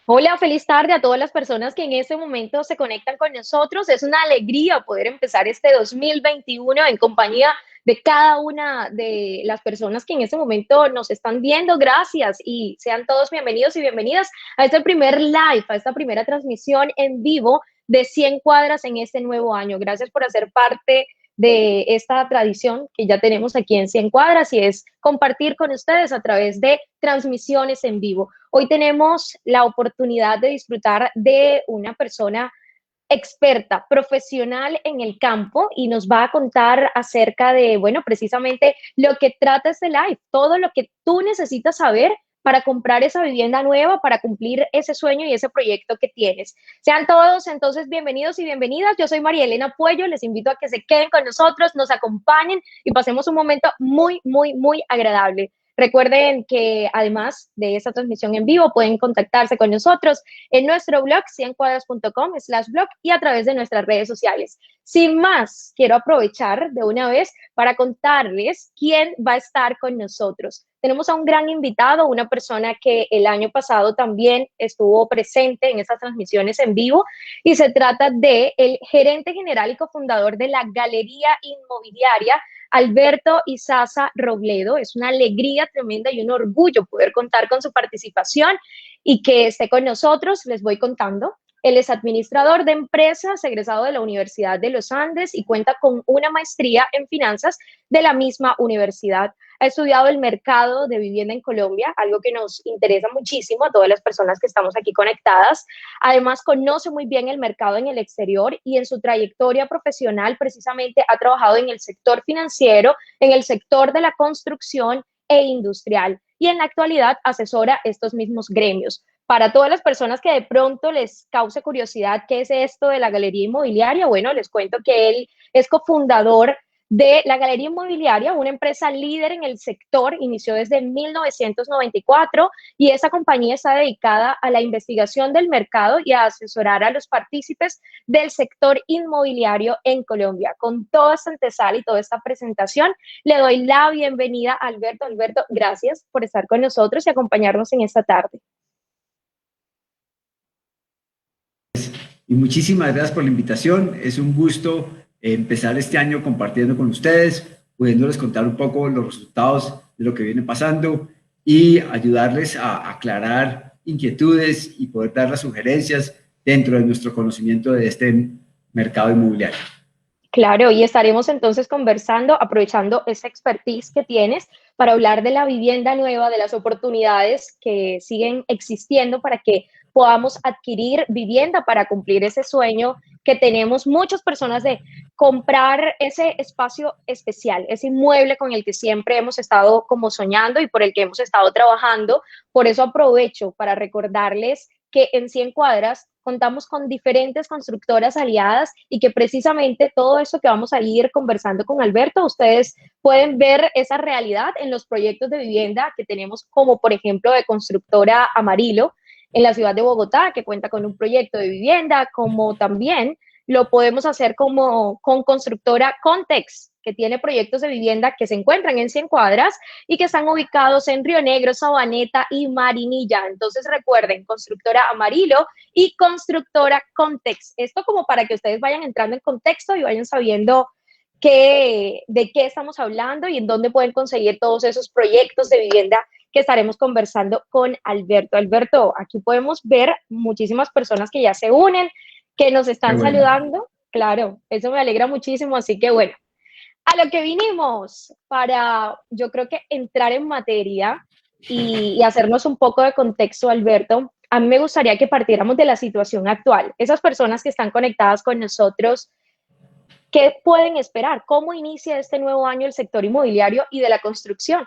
Hola, feliz tarde a todas las personas que en este momento se conectan con nosotros. Es una alegría poder empezar este 2021 en compañía de cada una de las personas que en este momento nos están viendo. Gracias y sean todos bienvenidos y bienvenidas a este primer live, a esta primera transmisión en vivo de 100 cuadras en este nuevo año. Gracias por hacer parte de esta tradición que ya tenemos aquí en 100 cuadras y es compartir con ustedes a través de transmisiones en vivo. Hoy tenemos la oportunidad de disfrutar de una persona experta, profesional en el campo y nos va a contar acerca de, bueno, precisamente lo que trata este live, todo lo que tú necesitas saber para comprar esa vivienda nueva, para cumplir ese sueño y ese proyecto que tienes. Sean todos entonces bienvenidos y bienvenidas. Yo soy María Elena Puello, les invito a que se queden con nosotros, nos acompañen y pasemos un momento muy, muy, muy agradable. Recuerden que además de esta transmisión en vivo pueden contactarse con nosotros en nuestro blog 100cuadras.com/blog y a través de nuestras redes sociales. Sin más, quiero aprovechar de una vez para contarles quién va a estar con nosotros. Tenemos a un gran invitado, una persona que el año pasado también estuvo presente en estas transmisiones en vivo y se trata de el gerente general y cofundador de la Galería Inmobiliaria, Alberto Izaza Robledo. Es una alegría tremenda y un orgullo poder contar con su participación y que esté con nosotros. Les voy contando. Él es administrador de empresas, egresado de la Universidad de los Andes y cuenta con una maestría en finanzas de la misma universidad. Ha estudiado el mercado de vivienda en Colombia, algo que nos interesa muchísimo a todas las personas que estamos aquí conectadas. Además, conoce muy bien el mercado en el exterior y en su trayectoria profesional precisamente ha trabajado en el sector financiero, en el sector de la construcción e industrial y en la actualidad asesora estos mismos gremios. Para todas las personas que de pronto les cause curiosidad qué es esto de la Galería Inmobiliaria, bueno, les cuento que él es cofundador de la Galería Inmobiliaria, una empresa líder en el sector, inició desde 1994 y esa compañía está dedicada a la investigación del mercado y a asesorar a los partícipes del sector inmobiliario en Colombia. Con toda esta antesala y toda esta presentación, le doy la bienvenida a Alberto. Alberto, gracias por estar con nosotros y acompañarnos en esta tarde. Y muchísimas gracias por la invitación. Es un gusto empezar este año compartiendo con ustedes, pudiéndoles contar un poco los resultados de lo que viene pasando y ayudarles a aclarar inquietudes y poder dar las sugerencias dentro de nuestro conocimiento de este mercado inmobiliario. Claro, y estaremos entonces conversando, aprovechando esa expertise que tienes para hablar de la vivienda nueva, de las oportunidades que siguen existiendo para que podamos adquirir vivienda para cumplir ese sueño que tenemos muchas personas de comprar ese espacio especial, ese inmueble con el que siempre hemos estado como soñando y por el que hemos estado trabajando. Por eso aprovecho para recordarles que en 100 cuadras contamos con diferentes constructoras aliadas y que precisamente todo eso que vamos a ir conversando con Alberto, ustedes pueden ver esa realidad en los proyectos de vivienda que tenemos, como por ejemplo de constructora Amarillo en la ciudad de Bogotá, que cuenta con un proyecto de vivienda, como también lo podemos hacer como con constructora Context, que tiene proyectos de vivienda que se encuentran en 100 cuadras y que están ubicados en Río Negro, Sabaneta y Marinilla. Entonces recuerden, constructora Amarillo y constructora Context. Esto como para que ustedes vayan entrando en contexto y vayan sabiendo de qué estamos hablando y en dónde pueden conseguir todos esos proyectos de vivienda que estaremos conversando con Alberto. Alberto, aquí podemos ver muchísimas personas que ya se unen, que nos Qué están bueno. saludando. Claro, eso me alegra muchísimo, así que bueno, a lo que vinimos para, yo creo que entrar en materia y hacernos un poco de contexto, Alberto, a mí me gustaría que partiéramos de la situación actual. Esas personas que están conectadas con nosotros, ¿qué pueden esperar? ¿Cómo inicia este nuevo año el sector inmobiliario y de la construcción?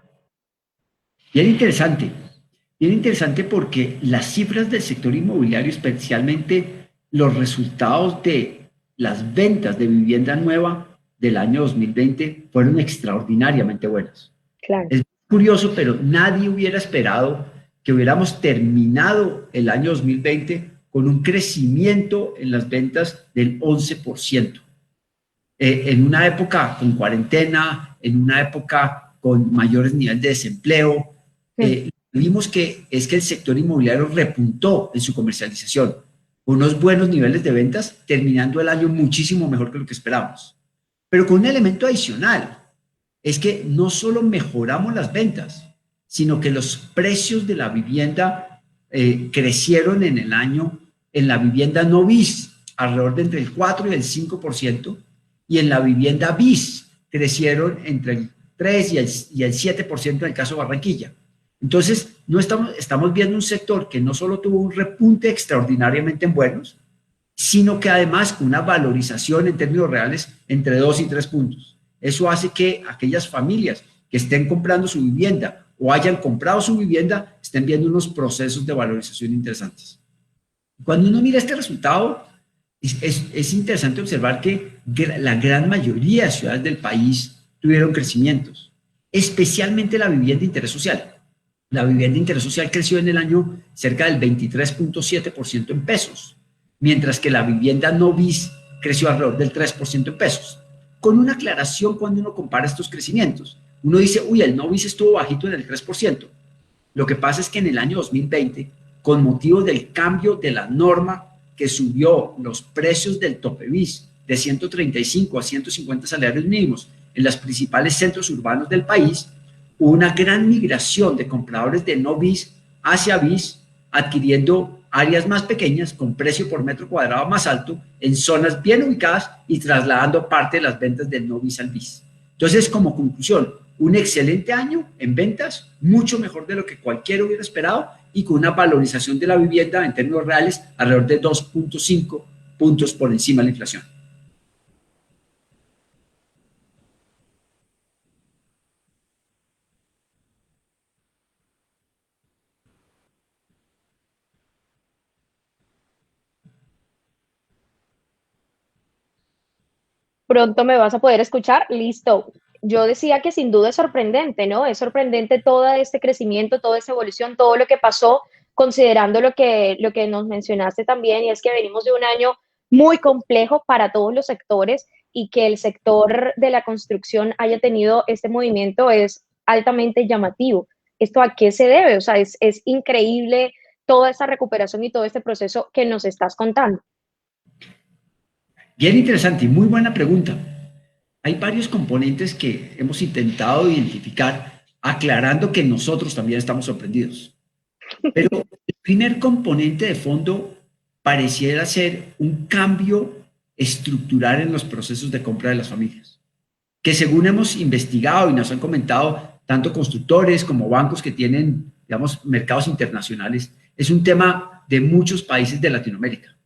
Bien interesante. Bien interesante porque las cifras del sector inmobiliario, especialmente los resultados de las ventas de vivienda nueva del año 2020, fueron extraordinariamente buenas. Claro. Es curioso, pero nadie hubiera esperado que hubiéramos terminado el año 2020 con un crecimiento en las ventas del 11%. En una época con cuarentena, en una época con mayores niveles de desempleo, Mm. vimos que es que el sector inmobiliario repuntó en su comercialización, unos buenos niveles de ventas, terminando el año muchísimo mejor que lo que esperábamos. Pero con un elemento adicional, es que no solo mejoramos las ventas, sino que los precios de la vivienda crecieron en el año, en la vivienda no bis, alrededor de entre el 4 y el 5%, y en la vivienda bis crecieron entre el 3 y el 7% en el caso de Barranquilla. Entonces, no estamos viendo un sector que no solo tuvo un repunte extraordinariamente en buenos, sino que además con una valorización en términos reales entre 2 y 3 puntos. Eso hace que aquellas familias que estén comprando su vivienda o hayan comprado su vivienda estén viendo unos procesos de valorización interesantes. Cuando uno mira este resultado, es interesante observar que la gran mayoría de ciudades del país tuvieron crecimientos, especialmente la vivienda de interés social. La vivienda de interés social creció en el año cerca del 23.7% en pesos, mientras que la vivienda no bis creció alrededor del 3% en pesos. Con una aclaración cuando uno compara estos crecimientos. Uno dice, uy, el no bis estuvo bajito en el 3%. Lo que pasa es que en el año 2020, con motivo del cambio de la norma que subió los precios del tope bis de 135 a 150 salarios mínimos en los principales centros urbanos del país, hubo una gran migración de compradores de no bis hacia bis, adquiriendo áreas más pequeñas con precio por metro cuadrado más alto en zonas bien ubicadas y trasladando parte de las ventas del no bis al bis. Entonces, como conclusión, un excelente año en ventas, mucho mejor de lo que cualquiera hubiera esperado y con una valorización de la vivienda en términos reales alrededor de 2.5 puntos por encima de la inflación. Pronto me vas a poder escuchar. Listo. Yo decía que sin duda es sorprendente, ¿no? Es sorprendente todo este crecimiento, toda esta evolución, todo lo que pasó, considerando lo que nos mencionaste también, y es que venimos de un año muy complejo para todos los sectores y que el sector de la construcción haya tenido este movimiento es altamente llamativo. ¿Esto a qué se debe? O sea, es increíble toda esta recuperación y todo este proceso que nos estás contando. Bien interesante y muy buena pregunta. Hay varios componentes que hemos intentado identificar, aclarando que nosotros también estamos sorprendidos. Pero el primer componente de fondo pareciera ser un cambio estructural en los procesos de compra de las familias, que según hemos investigado y nos han comentado tanto constructores como bancos que tienen, digamos, mercados internacionales, es un tema de muchos países de Latinoamérica.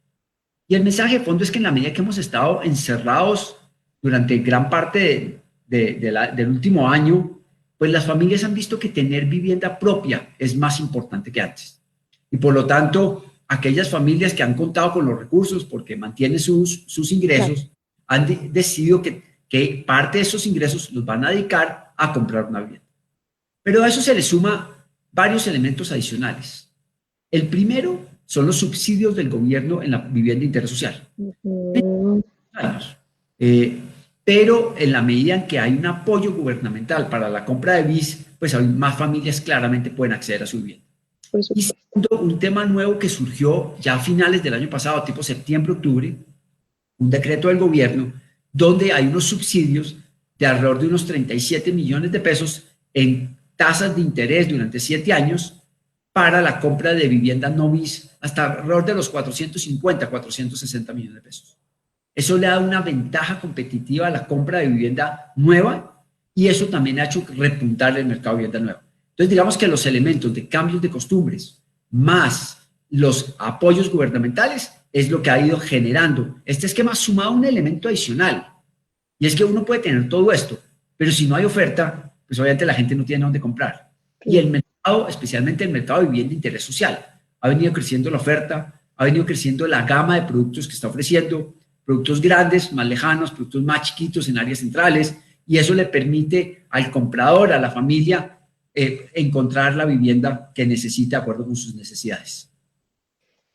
Y el mensaje de fondo es que en la medida que hemos estado encerrados durante gran parte del último año, pues las familias han visto que tener vivienda propia es más importante que antes. Y por lo tanto, aquellas familias que han contado con los recursos porque mantienen sus ingresos, han decidido que parte de esos ingresos los van a dedicar a comprar una vivienda. Pero a eso se le suma varios elementos adicionales. El primero son los subsidios del gobierno en la vivienda de interés social. Pero en la medida en que hay un apoyo gubernamental para la compra de bis, pues hay más familias claramente pueden acceder a su vivienda. Y segundo, un tema nuevo que surgió ya a finales del año pasado, tipo septiembre, octubre, un decreto del gobierno donde hay unos subsidios de alrededor de unos 37 millones de pesos en tasas de interés durante 7 años para la compra de vivienda no bis hasta alrededor de los 450, 460 millones de pesos. Eso le da una ventaja competitiva a la compra de vivienda nueva y eso también ha hecho repuntar el mercado de vivienda nueva. Entonces, digamos que los elementos de cambios de costumbres más los apoyos gubernamentales es lo que ha ido generando este esquema sumado a un elemento adicional. Y es que uno puede tener todo esto, pero si no hay oferta, pues obviamente la gente no tiene dónde comprar. Y el mercado, especialmente el mercado de vivienda de interés social, ha venido creciendo la oferta, ha venido creciendo la gama de productos que está ofreciendo, productos grandes, más lejanos, productos más chiquitos en áreas centrales, y eso le permite al comprador, a la familia, encontrar la vivienda que necesita de acuerdo con sus necesidades.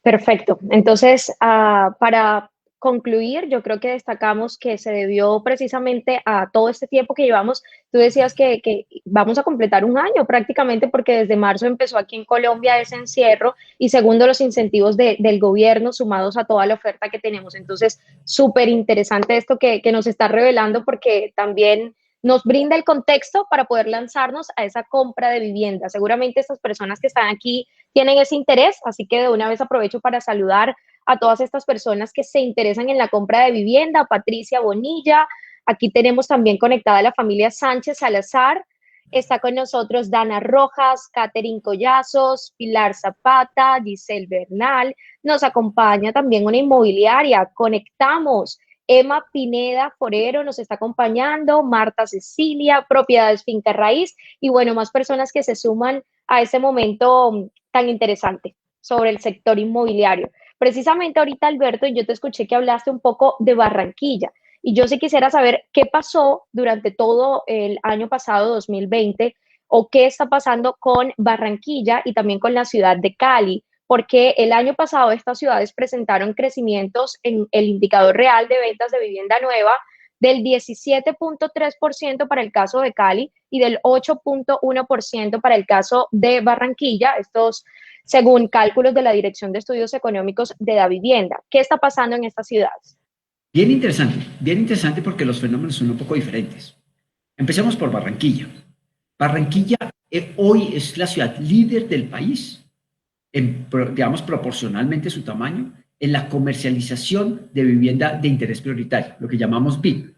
Perfecto. Entonces, para concluir, yo creo que destacamos que se debió precisamente a todo este tiempo que llevamos. Tú decías que vamos a completar un año prácticamente porque desde marzo empezó aquí en Colombia ese encierro y segundo los incentivos del gobierno sumados a toda la oferta que tenemos. Entonces, súper interesante esto que nos está revelando porque también nos brinda el contexto para poder lanzarnos a esa compra de vivienda. Seguramente estas personas que están aquí tienen ese interés, así que de una vez aprovecho para saludar a todas estas personas que se interesan en la compra de vivienda, Patricia Bonilla, aquí tenemos también conectada a la familia Sánchez Salazar, está con nosotros Dana Rojas, Catherine Collazos, Pilar Zapata, Giselle Bernal, nos acompaña también una inmobiliaria, Conectamos, Emma Pineda Forero nos está acompañando, Marta Cecilia, Propiedades Finca Raíz, y bueno, más personas que se suman a ese momento tan interesante sobre el sector inmobiliario. Precisamente ahorita, Alberto, yo te escuché que hablaste un poco de Barranquilla y yo sí quisiera saber qué pasó durante todo el año pasado, 2020, o qué está pasando con Barranquilla y también con la ciudad de Cali, porque el año pasado estas ciudades presentaron crecimientos en el indicador real de ventas de vivienda nueva del 17.3% para el caso de Cali y del 8.1% para el caso de Barranquilla, estos según cálculos de la Dirección de Estudios Económicos de la Vivienda. ¿Qué está pasando en estas ciudades? Bien interesante porque los fenómenos son un poco diferentes. Empecemos por Barranquilla. Barranquilla hoy es la ciudad líder del país, digamos proporcionalmente su tamaño, en la comercialización de vivienda de interés prioritario, lo que llamamos BIP.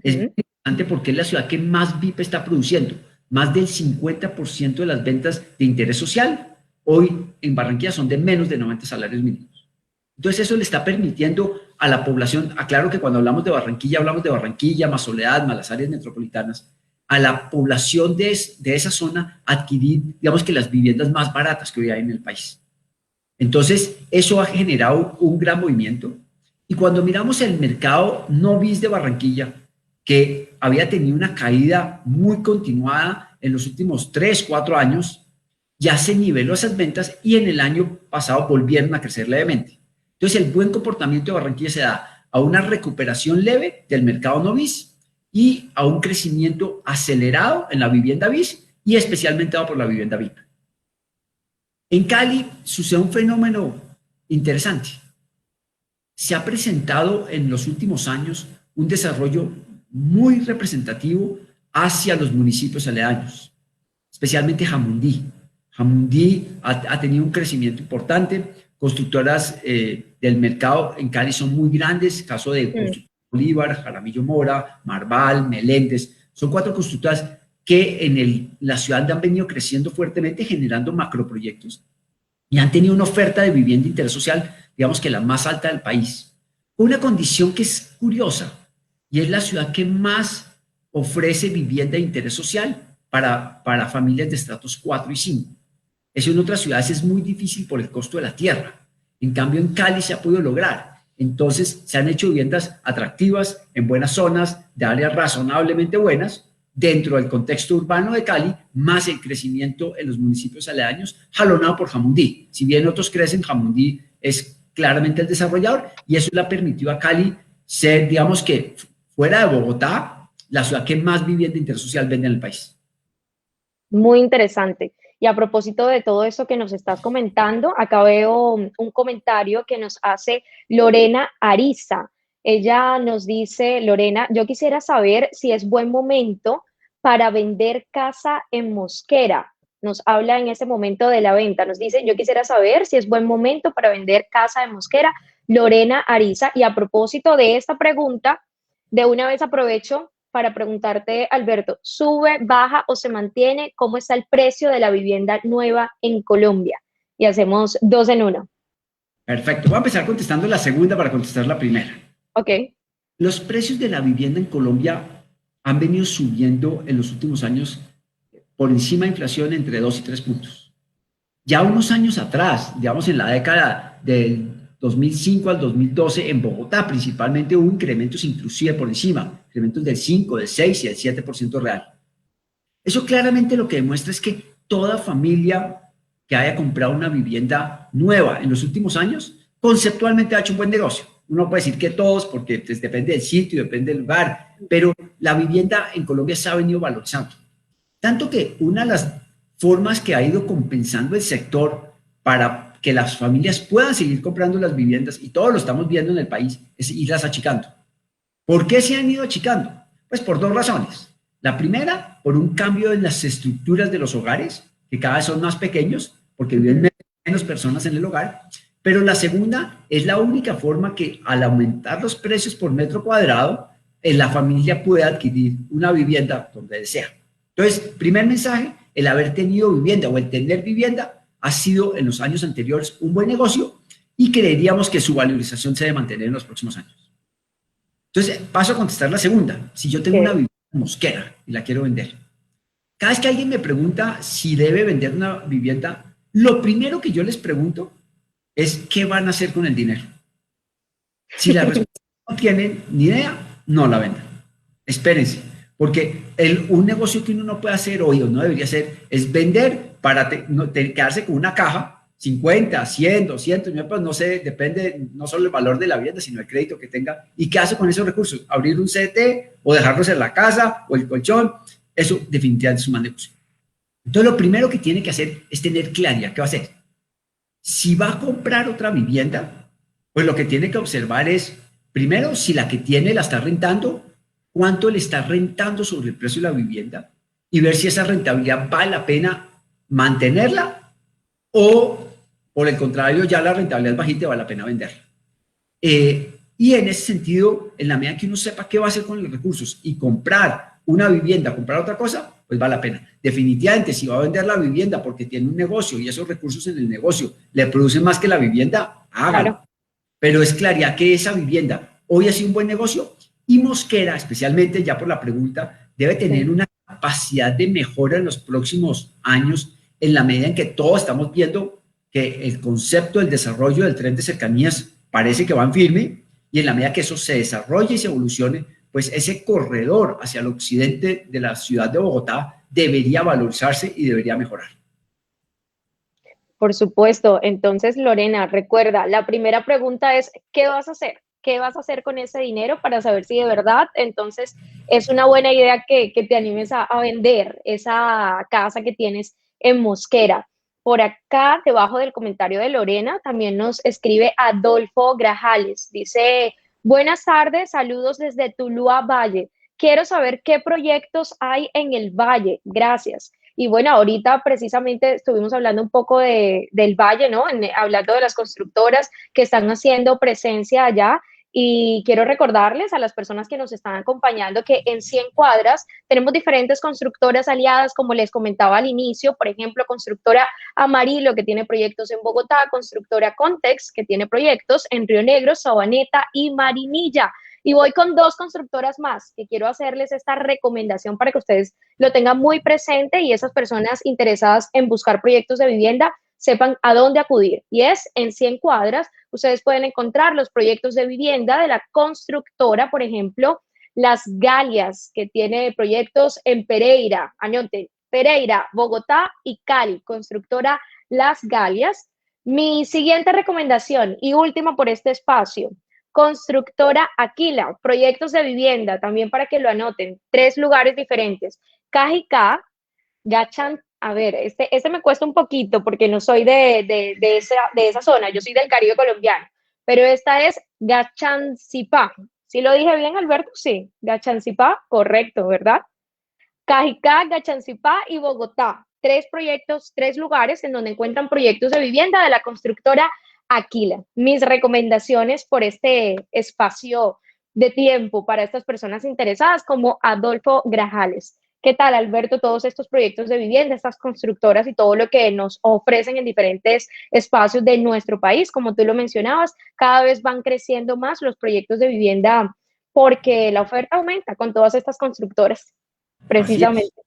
Es bien interesante porque es la ciudad que más BIP está produciendo. Más del 50% de las ventas de interés social hoy en Barranquilla son de menos de 90 salarios mínimos. Entonces eso le está permitiendo a la población, aclaro que cuando hablamos de Barranquilla, más Soledad, más las áreas metropolitanas, a la población de esa zona adquirir, digamos que las viviendas más baratas que hoy hay en el país. Entonces eso ha generado un gran movimiento y cuando miramos el mercado no bis de Barranquilla, que había tenido una caída muy continuada en los últimos 3, 4 años, ya se niveló esas ventas y en el año pasado volvieron a crecer levemente. Entonces, el buen comportamiento de Barranquilla se da a una recuperación leve del mercado no bis y a un crecimiento acelerado en la vivienda bis y especialmente dado por la vivienda VIP. En Cali sucede un fenómeno interesante. Se ha presentado en los últimos años un desarrollo muy representativo hacia los municipios aledaños, especialmente Jamundí. Jamundí ha tenido un crecimiento importante. Constructoras del mercado en Cali son muy grandes, caso de Bolívar, Jaramillo Mora, Marval, Meléndez. Son 4 constructoras que en la ciudad han venido creciendo fuertemente, generando macroproyectos y han tenido una oferta de vivienda de interés social, digamos que la más alta del país. Una condición que es curiosa y es la ciudad que más ofrece vivienda de interés social para familias de estratos 4 y 5. Eso en otras ciudades es muy difícil por el costo de la tierra. En cambio, en Cali se ha podido lograr. Entonces, se han hecho viviendas atractivas en buenas zonas, de áreas razonablemente buenas, dentro del contexto urbano de Cali, más el crecimiento en los municipios aledaños, jalonado por Jamundí. Si bien otros crecen, Jamundí es claramente el desarrollador y eso le ha permitido a Cali ser, digamos que, fuera de Bogotá, la ciudad que más vivienda de interés social vende en el país. Muy interesante. Y a propósito de todo eso que nos estás comentando, acá veo un comentario que nos hace Lorena Ariza. Ella nos dice, Lorena, yo quisiera saber si es buen momento para vender casa en Mosquera. Nos habla en ese momento de la venta. Nos dice, yo quisiera saber si es buen momento para vender casa en Mosquera. Lorena Ariza. Y a propósito de esta pregunta, de una vez aprovecho para preguntarte, Alberto, ¿sube, baja o se mantiene? ¿Cómo está el precio de la vivienda nueva en Colombia? Y hacemos 2 en 1. Perfecto. Voy a empezar contestando la segunda para contestar la primera. Ok. Los precios de la vivienda en Colombia han venido subiendo en los últimos años por encima de inflación entre 2 y 3 puntos. Ya unos años atrás, digamos en la década del 2005 al 2012, en Bogotá principalmente hubo incrementos inclusive por encima, incrementos del 5, del 6 y del 7% real. Eso claramente lo que demuestra es que toda familia que haya comprado una vivienda nueva en los últimos años, conceptualmente ha hecho un buen negocio. Uno puede decir que todos, porque pues, depende del sitio, depende del lugar, pero la vivienda en Colombia se ha venido valorizando. Tanto que una de las formas que ha ido compensando el sector para que las familias puedan seguir comprando las viviendas, y todos lo estamos viendo en el país, es irlas achicando. ¿Por qué se han ido achicando? Pues por dos razones. La primera, por un cambio en las estructuras de los hogares, que cada vez son más pequeños, porque viven menos personas en el hogar. Pero la segunda es la única forma que al aumentar los precios por metro cuadrado, la familia puede adquirir una vivienda donde desea. Entonces, primer mensaje, el haber tenido vivienda o el tener vivienda ha sido en los años anteriores un buen negocio y creeríamos que su valorización se debe mantener en los próximos años. Entonces, paso a contestar la segunda. Si yo tengo una vivienda Mosquera y la quiero vender, cada vez que alguien me pregunta si debe vender una vivienda, lo primero que yo les pregunto es qué van a hacer con el dinero. Si la respuesta no tienen ni idea, no la vendan. Espérense, porque un negocio que uno no puede hacer hoy o no debería hacer es vender para quedarse con una caja, 50, 100, 200, pues no sé, depende no solo el valor de la vivienda, sino el crédito que tenga. ¿Y qué hace con esos recursos? ¿Abrir un CDT o dejarlos en la casa o el colchón? Eso definitivamente es un mal negocio. Entonces, lo primero que tiene que hacer es tener claridad qué va a hacer. Si va a comprar otra vivienda, pues lo que tiene que observar es, primero, si la que tiene la está rentando, cuánto le está rentando sobre el precio de la vivienda y ver si esa rentabilidad vale la pena mantenerla o, por el contrario, ya la rentabilidad es bajita y vale la pena venderla. Y en ese sentido, en la medida que uno sepa qué va a hacer con los recursos y comprar una vivienda, comprar otra cosa, pues vale la pena. Definitivamente, si va a vender la vivienda porque tiene un negocio y esos recursos en el negocio le producen más que la vivienda, hágalo. Claro. Pero es claridad que esa vivienda hoy ha sido un buen negocio y Mosquera, especialmente ya por la pregunta, debe tener una capacidad de mejora en los próximos años en la medida en que todos estamos viendo que el concepto del desarrollo del tren de cercanías parece que va en firme y en la medida que eso se desarrolle y se evolucione, pues ese corredor hacia el occidente de la ciudad de Bogotá debería valorizarse y debería mejorar. Por supuesto. Entonces, Lorena, recuerda, la primera pregunta es, ¿qué vas a hacer? ¿Qué vas a hacer con ese dinero para saber si de verdad, entonces, es una buena idea que te animes a vender esa casa que tienes en Mosquera? Por acá, debajo del comentario de Lorena, también nos escribe Adolfo Grajales. Dice, buenas tardes, saludos desde Tuluá Valle. Quiero saber qué proyectos hay en el Valle. Gracias. Y bueno, ahorita precisamente estuvimos hablando un poco del Valle, ¿no? Hablando de las constructoras que están haciendo presencia allá. Y quiero recordarles a las personas que nos están acompañando que en 100 cuadras tenemos diferentes constructoras aliadas, como les comentaba al inicio, por ejemplo, constructora Amarillo, que tiene proyectos en Bogotá, constructora Context, que tiene proyectos en Río Negro, Sabaneta y Marinilla. Y voy con dos constructoras más que quiero hacerles esta recomendación para que ustedes lo tengan muy presente y esas personas interesadas en buscar proyectos de vivienda sepan a dónde acudir. Y es en 100 cuadras, ustedes pueden encontrar los proyectos de vivienda de la constructora, por ejemplo, Las Galias, que tiene proyectos en Pereira, anoten, Pereira, Bogotá y Cali, constructora Las Galias. Mi siguiente recomendación y última por este espacio, constructora Aquila, proyectos de vivienda, también para que lo anoten, 3 lugares diferentes. Cajicá, Gachan, a ver, este me cuesta un poquito porque no soy de esa zona, yo soy del Caribe colombiano, pero esta es Gachancipá. ¿Sí lo dije bien, Alberto? Sí, Gachancipá, correcto, ¿verdad? Cajicá, Gachancipá y Bogotá. 3 proyectos, 3 lugares en donde encuentran proyectos de vivienda de la constructora Aquila. Mis recomendaciones por este espacio de tiempo para estas personas interesadas como Adolfo Grajales. ¿Qué tal, Alberto, todos estos proyectos de vivienda, estas constructoras y todo lo que nos ofrecen en diferentes espacios de nuestro país? Como tú lo mencionabas, cada vez van creciendo más los proyectos de vivienda porque la oferta aumenta con todas estas constructoras, precisamente.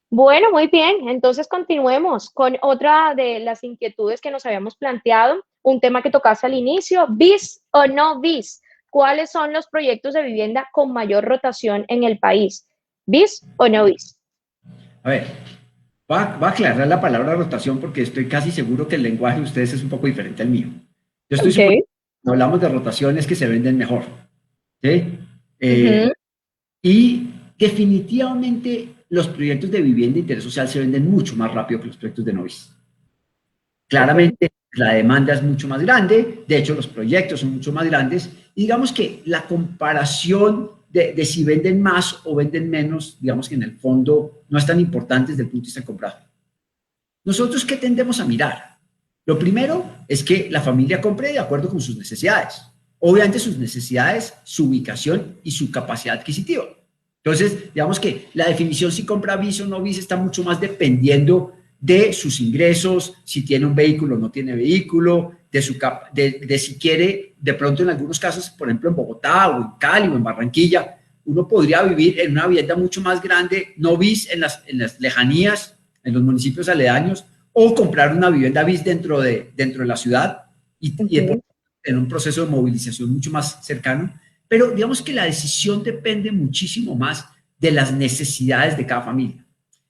Bueno, muy bien. Entonces continuemos con otra de las inquietudes que nos habíamos planteado, un tema que tocaste al inicio, BIS o no BIS. ¿Cuáles son los proyectos de vivienda con mayor rotación en el país? ¿BIS o no BIS? A ver, va a aclarar la palabra rotación porque estoy casi seguro que el lenguaje de ustedes es un poco diferente al mío. Yo estoy seguro hablamos de rotaciones que se venden mejor, ¿sí? Eh, Ujú. y definitivamente los proyectos de vivienda de interés social se venden mucho más rápido que los proyectos de novice. Ok. Claramente la demanda es mucho más grande, de hecho los proyectos son mucho más grandes, y digamos que la comparación de si venden más o venden menos, digamos que en el fondo no es tan importante desde el punto de vista de comprar. Nosotros, ¿qué tendemos a mirar? Lo primero es que la familia compre de acuerdo con sus necesidades. Obviamente sus necesidades, su ubicación y su capacidad adquisitiva. Entonces, digamos que la definición si compra bis o no bis está mucho más dependiendo de sus ingresos, si tiene un vehículo o no tiene vehículo, de si quiere, de pronto en algunos casos, por ejemplo en Bogotá o en Cali o en Barranquilla, uno podría vivir en una vivienda mucho más grande, no bis en las lejanías, en los municipios aledaños, o comprar una vivienda bis dentro de la ciudad y Ujú. en un proceso de movilización mucho más cercano. Pero digamos que la decisión depende muchísimo más de las necesidades de cada familia.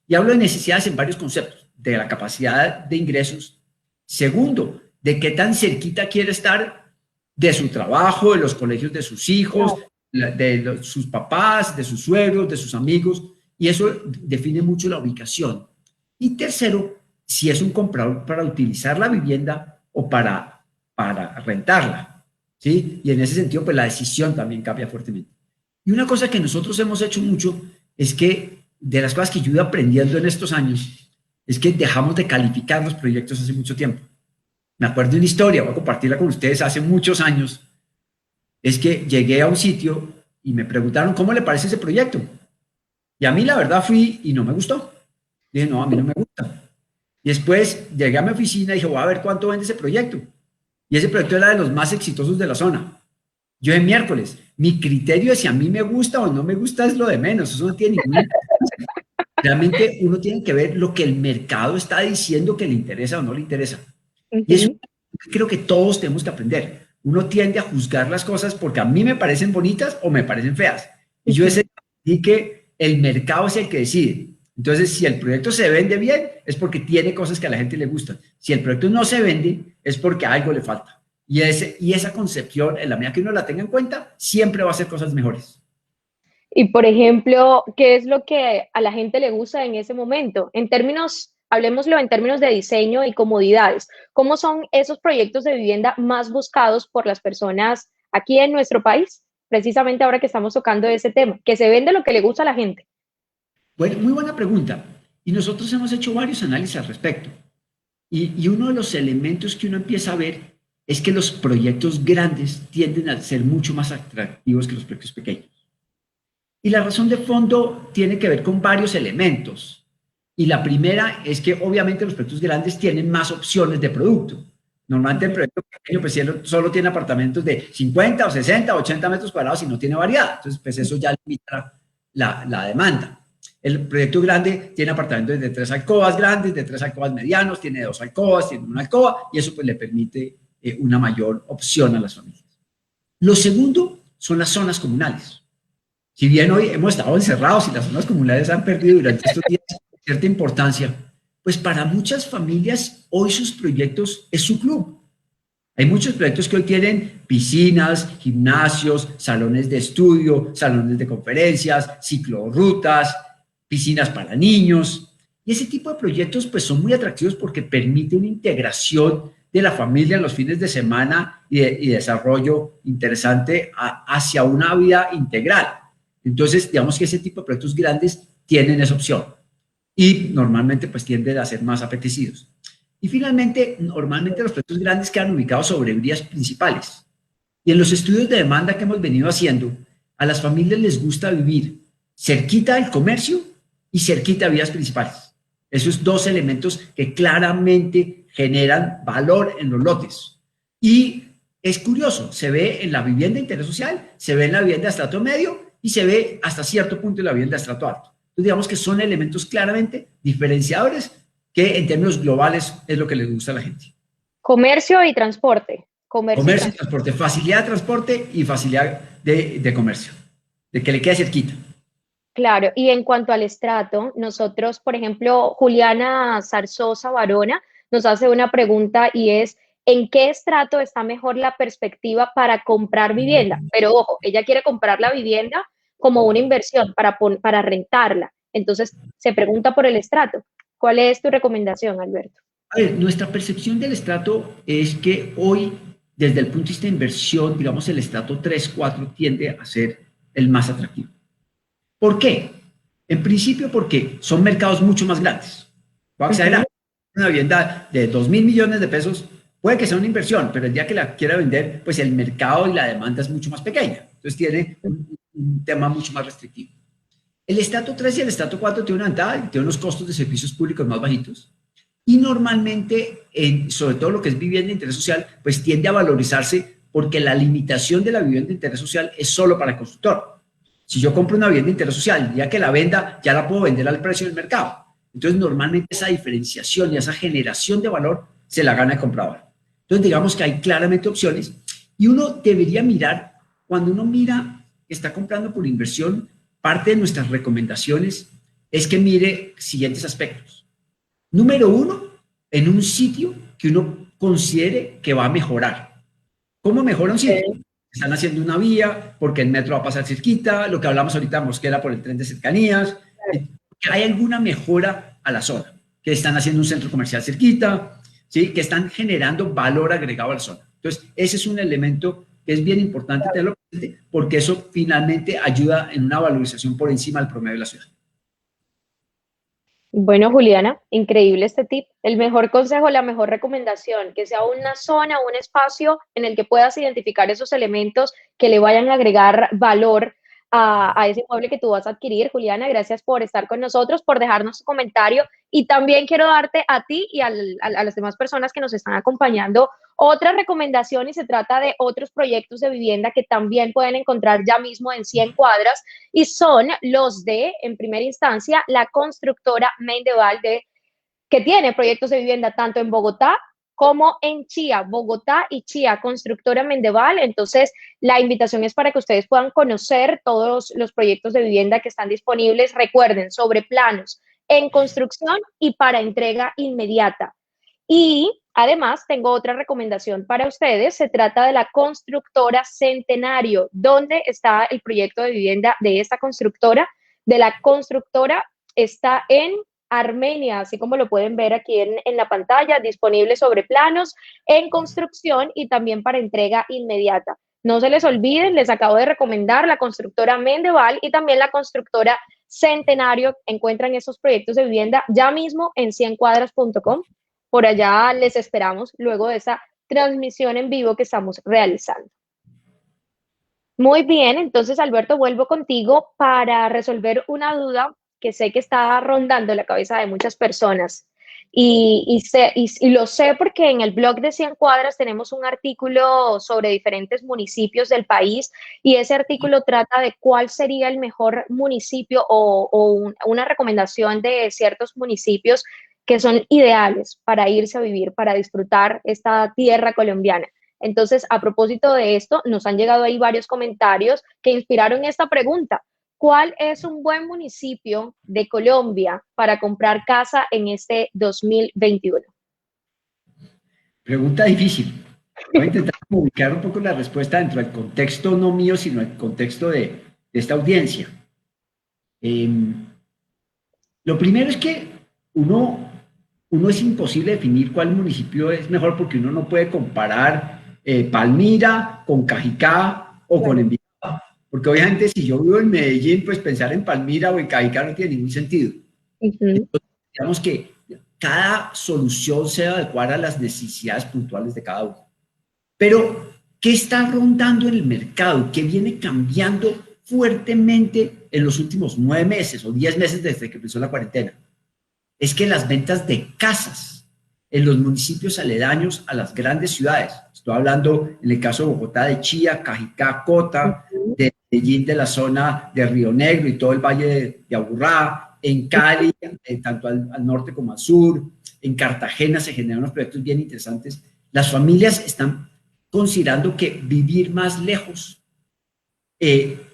Y hablo de necesidades en varios conceptos, de la capacidad de ingresos. Segundo, de qué tan cerquita quiere estar de su trabajo, de los colegios de sus hijos, Claro. sus papás, de sus suegros, de sus amigos. Y eso define mucho la ubicación. Y tercero, si es un comprador para utilizar la vivienda o para rentarla. ¿Sí? Y en ese sentido, pues la decisión también cambia fuertemente. Y una cosa que nosotros hemos hecho mucho es que, de las cosas que yo he ido aprendiendo en estos años, es que dejamos de calificar los proyectos hace mucho tiempo. Me acuerdo de una historia, voy a compartirla con ustedes, hace muchos años, es que llegué a un sitio y me preguntaron, ¿cómo le parece ese proyecto? Y a mí la verdad fui y no me gustó. Dije, no, a mí no me gusta. Y después llegué a mi oficina y dije, voy a ver cuánto vende ese proyecto. Y ese proyecto era de los más exitosos de la zona. Yo en miércoles, mi criterio de si a mí me gusta o no me gusta es lo de menos, eso no tiene ninguna importancia. Realmente uno tiene que ver lo que el mercado está diciendo que le interesa o no le interesa. Y eso Ujú. creo que todos tenemos que aprender. Uno tiende a juzgar las cosas porque a mí me parecen bonitas o me parecen feas. Y yo Ujú. ese y que el mercado es el que decide. Entonces, si el proyecto se vende bien, es porque tiene cosas que a la gente le gustan. Si el proyecto no se vende, es porque algo le falta. Y esa concepción, en la medida que uno la tenga en cuenta, siempre va a hacer cosas mejores. Y por ejemplo, ¿qué es lo que a la gente le gusta en ese momento? En términos, hablemoslo en términos de diseño y comodidades. ¿Cómo son esos proyectos de vivienda más buscados por las personas aquí en nuestro país? Precisamente ahora que estamos tocando ese tema, que se vende lo que le gusta a la gente. Bueno, muy buena pregunta. Y nosotros hemos hecho varios análisis al respecto. Y uno de los elementos que uno empieza a ver es que los proyectos grandes tienden a ser mucho más atractivos que los proyectos pequeños. Y la razón de fondo tiene que ver con varios elementos. Y la primera es que obviamente los proyectos grandes tienen más opciones de producto. Normalmente el Ujú. proyecto pequeño pues solo tiene apartamentos de 50 o 60 o 80 metros cuadrados y no tiene variedad. Entonces pues eso ya limita la demanda. El proyecto grande tiene apartamentos de 3 alcobas grandes, de 3 alcobas medianos, tiene 2 alcobas, tiene una alcoba y eso pues le permite una mayor opción a las familias. Lo segundo son las zonas comunales. Si bien hoy hemos estado encerrados y las zonas comunales han perdido durante estos días cierta importancia, pues para muchas familias hoy sus proyectos es su club. Hay muchos proyectos que hoy tienen piscinas, gimnasios, salones de estudio, salones de conferencias, ciclorrutas, piscinas para niños. Y ese tipo de proyectos pues son muy atractivos porque permiten una integración de la familia en los fines de semana y desarrollo interesante hacia una vida integral. Entonces, digamos que ese tipo de proyectos grandes tienen esa opción y normalmente pues tienden a ser más apetecidos. Y finalmente, normalmente los proyectos grandes quedan ubicados sobre vías principales. Y en los estudios de demanda que hemos venido haciendo, a las familias les gusta vivir cerquita del comercio y cerquita de vías principales. Esos dos elementos que claramente generan valor en los lotes. Y es curioso, se ve en la vivienda de interés social, se ve en la vivienda de estrato medio y se ve hasta cierto punto en la vivienda de estrato alto. Entonces, digamos que son elementos claramente diferenciadores que en términos globales es lo que les gusta a la gente. Comercio y transporte. Comercio y Comercio y transporte. transporte, facilidad de transporte y facilidad de comercio, de que le quede cerquita. Claro, y en cuanto al estrato, nosotros, por ejemplo, Juliana Zarzosa Varona nos hace una pregunta y es, en qué estrato está mejor la perspectiva para comprar vivienda. Pero ojo, ella quiere comprar la vivienda como una inversión para rentarla. Entonces, se pregunta por el estrato. ¿Cuál es tu recomendación, Alberto? A ver, nuestra percepción del estrato es que hoy, desde el punto de vista de inversión, digamos, el estrato 3, 4 tiende a ser el más atractivo. ¿Por qué? En principio porque son mercados mucho más grandes. Voy a exagerar. Una vivienda de 2.000 millones de pesos puede que sea una inversión, pero el día que la quiera vender, pues el mercado y la demanda es mucho más pequeña. Entonces tiene un tema mucho más restrictivo. El estrato 3 y el estrato 4 tiene una ventaja y tiene unos costos de servicios públicos más bajitos. Y normalmente, sobre todo lo que es vivienda de interés social, pues tiende a valorizarse porque la limitación de la vivienda de interés social es solo para el constructor. Si yo compro una vivienda de interés social, ya que la venda, ya la puedo vender al precio del mercado. Entonces, normalmente esa diferenciación y esa generación de valor se la gana el comprador. Entonces, digamos que hay claramente opciones y uno debería mirar, cuando uno mira que está comprando por inversión, parte de nuestras recomendaciones es que mire siguientes aspectos. Número uno, en un sitio que uno considere que va a mejorar. ¿Cómo mejora un sitio? Están haciendo una vía, porque el metro va a pasar cerquita, lo que hablamos ahorita de Mosquera por el tren de cercanías. ¿Hay alguna mejora a la zona? Que están haciendo un centro comercial cerquita, ¿sí? Que están generando valor agregado a la zona. Entonces, ese es un elemento que es bien importante tenerlo presente, porque eso finalmente ayuda en una valorización por encima del promedio de la ciudad. Bueno, Juliana, increíble este tip. El mejor consejo, la mejor recomendación, que sea una zona, un espacio en el que puedas identificar esos elementos que le vayan a agregar valor a ese inmueble que tú vas a adquirir. Juliana, gracias por estar con nosotros, por dejarnos tu comentario y también quiero darte a ti y a las demás personas que nos están acompañando otra recomendación y se trata de otros proyectos de vivienda que también pueden encontrar ya mismo en 100 cuadras y son los de, en primera instancia, la constructora Mendeval, que tiene proyectos de vivienda tanto en Bogotá como en Chía, Bogotá y Chía, constructora Mendeval. Entonces, la invitación es para que ustedes puedan conocer todos los proyectos de vivienda que están disponibles. Recuerden, sobre planos, en construcción y para entrega inmediata. Y además tengo otra recomendación para ustedes. Se trata de la constructora Centenario. ¿Dónde está el proyecto de vivienda de esta constructora? De la constructora está en Armenia, así como lo pueden ver aquí en la pantalla, disponible sobre planos, en construcción y también para entrega inmediata. No se les olviden, les acabo de recomendar la constructora Mendeval y también la constructora Centenario. Encuentran esos proyectos de vivienda ya mismo en 100cuadras.com. Por allá les esperamos luego de esa transmisión en vivo que estamos realizando. Muy bien, entonces Alberto, vuelvo contigo para resolver una duda que sé que está rondando la cabeza de muchas personas. Y lo sé porque en el blog de 100 cuadras tenemos un artículo sobre diferentes municipios del país y ese artículo trata de cuál sería el mejor municipio o una recomendación de ciertos municipios que son ideales para irse a vivir, para disfrutar esta tierra colombiana. Entonces, a propósito de esto, nos han llegado ahí varios comentarios que inspiraron esta pregunta. ¿Cuál es un buen municipio de Colombia para comprar casa en este 2021? Pregunta difícil. Voy a intentar comunicar un poco la respuesta dentro del contexto no mío, sino el contexto de esta audiencia. Lo primero es que uno es imposible definir cuál municipio es mejor porque uno no puede comparar Palmira con Cajicá o con Envigado. Porque obviamente si yo vivo en Medellín, pues pensar en Palmira o en Cajicá no tiene ningún sentido. Entonces, digamos que cada solución se debe adecuar a las necesidades puntuales de cada uno. Pero, ¿qué está rondando en el mercado? ¿Qué viene cambiando fuertemente en los últimos 9 meses o 10 meses desde que empezó la cuarentena? Es que las ventas de casas en los municipios aledaños a las grandes ciudades, estoy hablando en el caso de Bogotá, de Chía, Cajicá, Cota, de Medellín, de la zona de Río Negro y todo el valle de Aburrá, en Cali, tanto al norte como al sur, en Cartagena se generan unos proyectos bien interesantes. Las familias están considerando que vivir más lejos,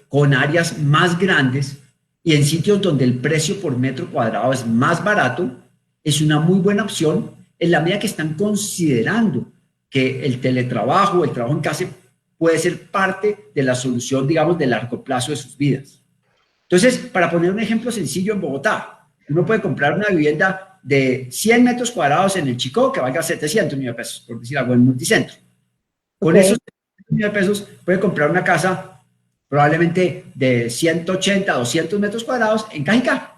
con áreas más grandes y en sitios donde el precio por metro cuadrado es más barato, es una muy buena opción en la medida que están considerando que el teletrabajo, el trabajo en casa puede ser parte de la solución, digamos, de largo plazo de sus vidas. Entonces, para poner un ejemplo sencillo, en Bogotá, uno puede comprar una vivienda de 100 metros cuadrados en el Chicó que valga 700 millones de pesos, por decir algo, en multicentro. Con esos 700 millones de pesos puede comprar una casa probablemente de 180, 200 metros cuadrados en Cajicá.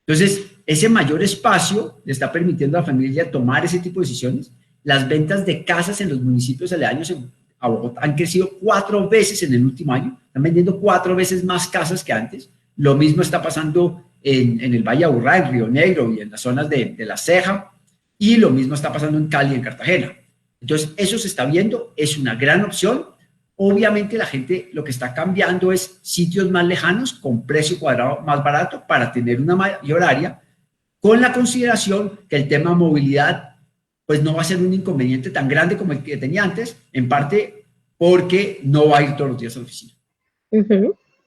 Entonces, ese mayor espacio le está permitiendo a la familia tomar ese tipo de decisiones. Las ventas de casas en los municipios aledaños a Bogotá han crecido 4 veces en el último año. Están vendiendo 4 veces más casas que antes. Lo mismo está pasando en el Valle de Aburrá, en Río Negro y en las zonas de La Ceja. Y lo mismo está pasando en Cali y en Cartagena. Entonces, eso se está viendo, es una gran opción. Obviamente la gente lo que está cambiando es sitios más lejanos con precio cuadrado más barato para tener una mayor área, con la consideración que el tema movilidad pues no va a ser un inconveniente tan grande como el que tenía antes, en parte porque no va a ir todos los días a la oficina.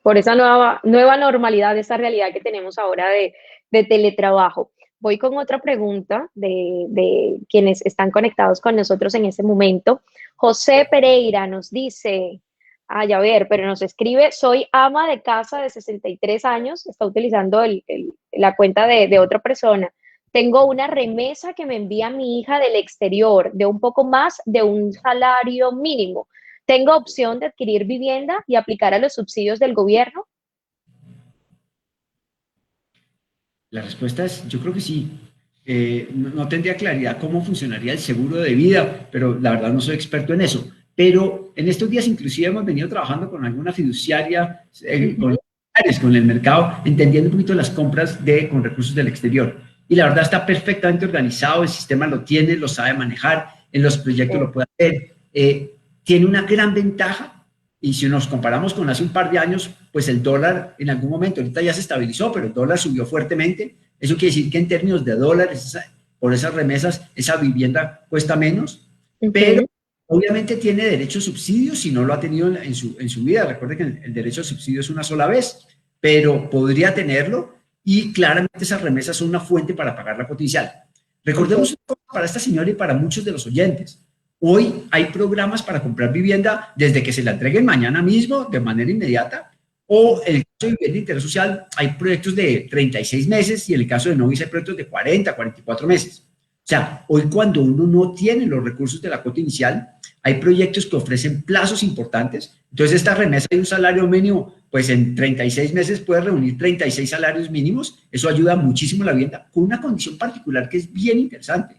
Por esa nueva normalidad, esa realidad que tenemos ahora de teletrabajo. Voy con otra pregunta de quienes están conectados con nosotros en ese momento. José Pereira nos dice, ay, a ver, pero nos escribe, soy ama de casa de 63 años, está utilizando la cuenta de otra persona. Tengo una remesa que me envía mi hija del exterior de un poco más de un salario mínimo. ¿Tengo opción de adquirir vivienda y aplicar a los subsidios del gobierno? La respuesta es, yo creo que sí. No tendría claridad cómo funcionaría el seguro de vida, pero la verdad no soy experto en eso. Pero en estos días inclusive hemos venido trabajando con alguna fiduciaria, con el mercado, entendiendo un poquito las compras con recursos del exterior. Y la verdad está perfectamente organizado, el sistema lo tiene, lo sabe manejar, en los proyectos lo puede hacer. Tiene una gran ventaja. Y si nos comparamos con hace un par de años, pues el dólar en algún momento, ahorita ya se estabilizó, pero el dólar subió fuertemente. Eso quiere decir que en términos de dólares, por esas remesas, esa vivienda cuesta menos, pero obviamente tiene derecho a subsidios si no lo ha tenido en su vida. Recuerde que el derecho a subsidio es una sola vez, pero podría tenerlo y claramente esas remesas son una fuente para pagar la cuota inicial. Recordemos para esta señora y para muchos de los oyentes. Hoy hay programas para comprar vivienda desde que se la entreguen mañana mismo, de manera inmediata, o en el caso de vivienda de interés social hay proyectos de 36 meses y en el caso de Novis hay proyectos de 40, 44 meses. O sea, hoy cuando uno no tiene los recursos de la cuota inicial, hay proyectos que ofrecen plazos importantes. Entonces, esta remesa de un salario mínimo, pues en 36 meses puede reunir 36 salarios mínimos. Eso ayuda muchísimo a la vivienda, con una condición particular que es bien interesante.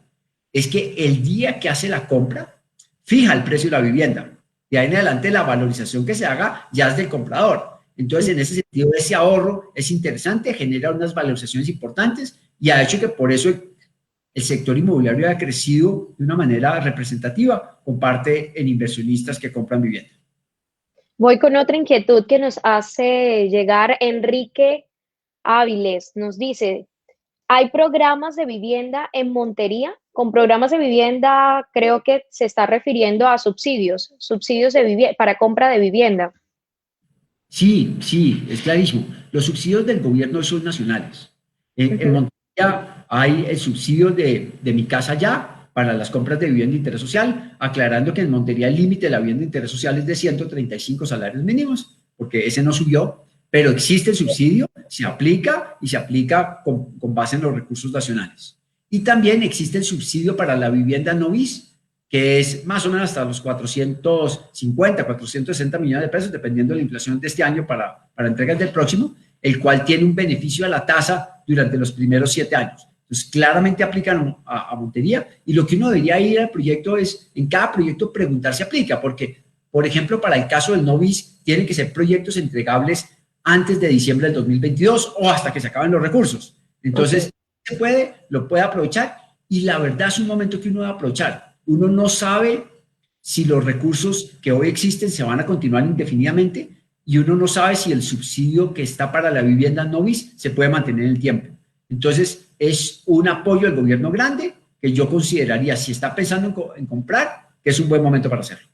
Es que el día que hace la compra, fija el precio de la vivienda. De ahí en adelante, la valorización que se haga ya es del comprador. Entonces, en ese sentido, ese ahorro es interesante, genera unas valorizaciones importantes y ha hecho que por eso el sector inmobiliario ha crecido de una manera representativa, con parte en inversionistas que compran vivienda. Voy con otra inquietud que nos hace llegar Enrique Áviles. Nos dice, ¿hay programas de vivienda en Montería? Con programas de vivienda creo que se está refiriendo a subsidios para compra de vivienda. Sí, sí, es clarísimo. Los subsidios del gobierno son nacionales. En Montería hay el subsidio de Mi Casa Ya para las compras de vivienda de interés social, aclarando que en Montería el límite de la vivienda de interés social es de 135 salarios mínimos, porque ese no subió, pero existe el subsidio, se aplica y se aplica con base en los recursos nacionales. Y también existe el subsidio para la vivienda no bis, que es más o menos hasta los 450, 460 millones de pesos, dependiendo de la inflación de este año para entregas del próximo, el cual tiene un beneficio a la tasa durante los primeros 7 años. Entonces, claramente aplican a Montería y lo que uno debería ir al proyecto es, en cada proyecto, preguntar si aplica, porque, por ejemplo, para el caso del Novis, tienen que ser proyectos entregables antes de diciembre del 2022 o hasta que se acaben los recursos. Entonces, se puede, lo puede aprovechar y la verdad es un momento que uno debe aprovechar. Uno no sabe si los recursos que hoy existen se van a continuar indefinidamente y uno no sabe si el subsidio que está para la vivienda Novis se puede mantener en el tiempo. Entonces, es un apoyo del gobierno grande que yo consideraría, si está pensando en comprar, que es un buen momento para hacerlo.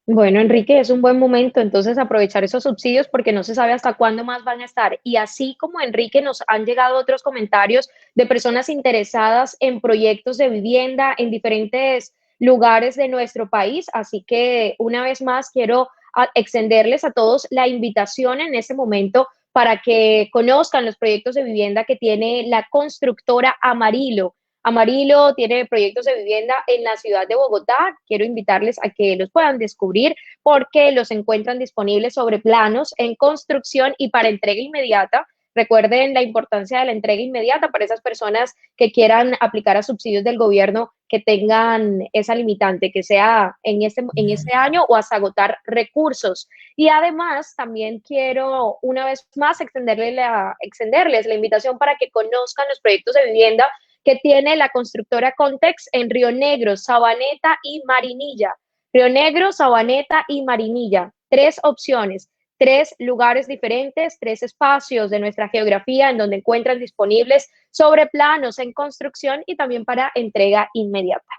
Bueno, Enrique, es un buen momento entonces aprovechar esos subsidios porque no se sabe hasta cuándo más van a estar. Y así como Enrique, nos han llegado otros comentarios de personas interesadas en proyectos de vivienda en diferentes lugares de nuestro país. Así que una vez más quiero extenderles a todos la invitación en este momento para que conozcan los proyectos de vivienda que tiene la constructora Amarillo. Amarillo tiene proyectos de vivienda en la ciudad de Bogotá. Quiero invitarles a que los puedan descubrir porque los encuentran disponibles sobre planos en construcción y para entrega inmediata. Recuerden la importancia de la entrega inmediata para esas personas que quieran aplicar a subsidios del gobierno que tengan esa limitante, que sea en este año o hasta agotar recursos. Y además, también quiero una vez más extenderles la invitación para que conozcan los proyectos de vivienda que tiene la constructora Context en Río Negro, Sabaneta y Marinilla. Río Negro, Sabaneta y Marinilla. 3 opciones, 3 lugares diferentes, 3 espacios de nuestra geografía en donde encuentran disponibles sobre planos en construcción y también para entrega inmediata.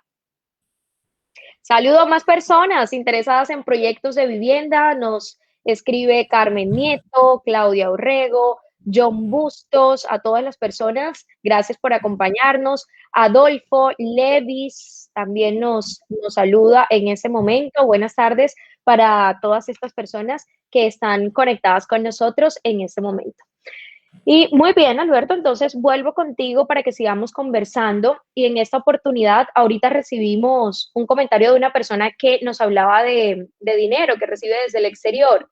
Saludo a más personas interesadas en proyectos de vivienda. Nos escribe Carmen Nieto, Claudia Orrego, John Bustos, a todas las personas, gracias por acompañarnos. Adolfo Levis también nos saluda en este momento. Buenas tardes para todas estas personas que están conectadas con nosotros en este momento. Y muy bien, Alberto, entonces vuelvo contigo para que sigamos conversando y en esta oportunidad ahorita recibimos un comentario de una persona que nos hablaba de dinero que recibe desde el exterior.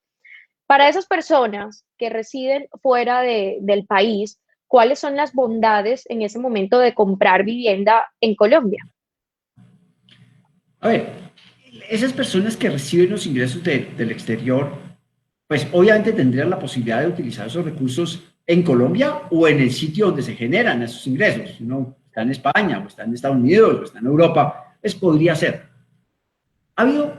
Para esas personas que residen fuera del país, ¿cuáles son las bondades en ese momento de comprar vivienda en Colombia? A ver, esas personas que reciben los ingresos del exterior, pues obviamente tendrían la posibilidad de utilizar esos recursos en Colombia o en el sitio donde se generan esos ingresos. Si uno está en España o está en Estados Unidos o está en Europa, pues podría ser. Ha habido